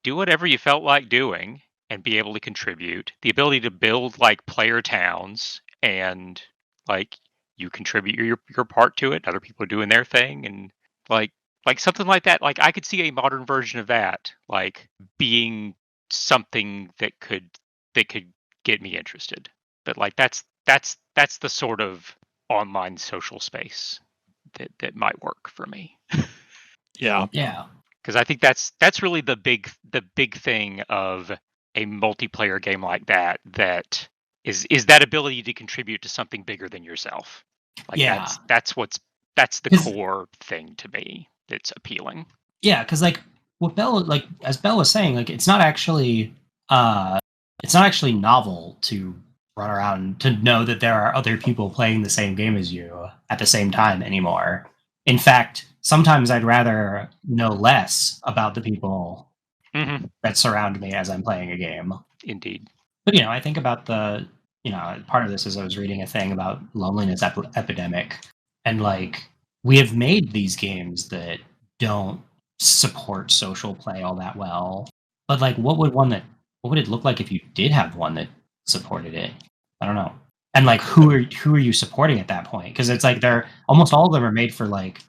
do whatever you felt like doing and be able to contribute, the ability to build like player towns and like you contribute your part to it, other people are doing their thing, and like something like that. Like I could see a modern version of that like being something that could get me interested. But like that's the sort of online social space that might work for me. Yeah. yeah. Because I think that's really the big thing of a multiplayer game like that is that ability to contribute to something bigger than yourself. Like Yeah. that's the 'Cause- core thing to me that's appealing. Yeah, because like what Belle, like as Belle was saying, like it's not actually novel to run around to know that there are other people playing the same game as you at the same time anymore. In fact, sometimes I'd rather know less about the people Mm-hmm. that surround me as I'm playing a game. Indeed. But I think about part of this is I was reading a thing about loneliness epidemic, and like we have made these games that don't support social play all that well. But like, what would it look like if you did have one that supported it? I don't know. And like, who are you supporting at that point? Because it's like they're almost all of them are made for like,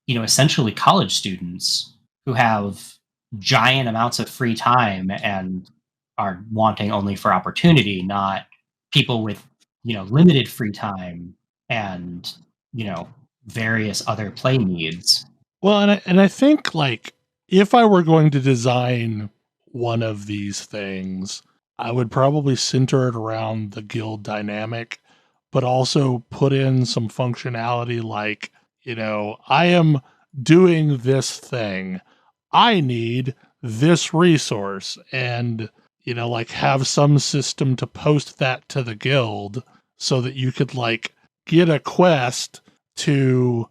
essentially college students who have giant amounts of free time and are wanting only for opportunity, not people with limited free time and various other play needs. Well, and I think like if I were going to design one of these things, I would probably center it around the guild dynamic, but also put in some functionality like, I am doing this thing. I need this resource, and like have some system to post that to the guild so that you could like get a quest to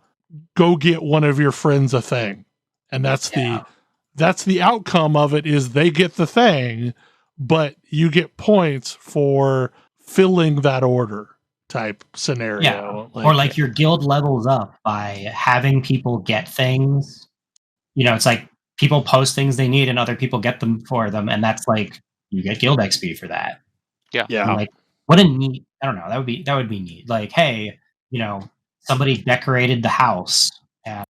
go get one of your friends a thing. And that's the outcome of it, is they get the thing, but you get points for filling that order type scenario. Yeah. Or like your guild levels up by having people get things. It's like people post things they need and other people get them for them, and that's like you get guild XP for that. Yeah. Yeah. And like, what a neat, I don't know, that would be neat. Like, hey, somebody decorated the house and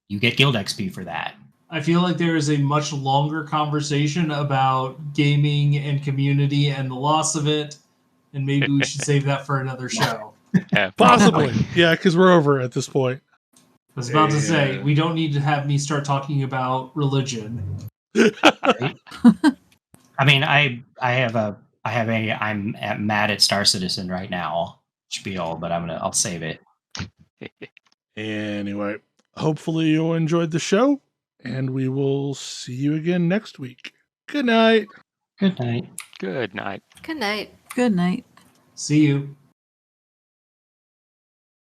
you get guild XP for that. I feel like there is a much longer conversation about gaming and community and the loss of it, and maybe we should save that for another show. Yeah. Possibly. Yeah, because we're over at this point. I was about to say, we don't need to have me start talking about religion. Right? I mean, I have a I'm mad at Star Citizen right now spiel, but I'll save it. Anyway, hopefully you enjoyed the show, and we will see you again next week. Good night. Good night. Good night. Good night. Good night. See you.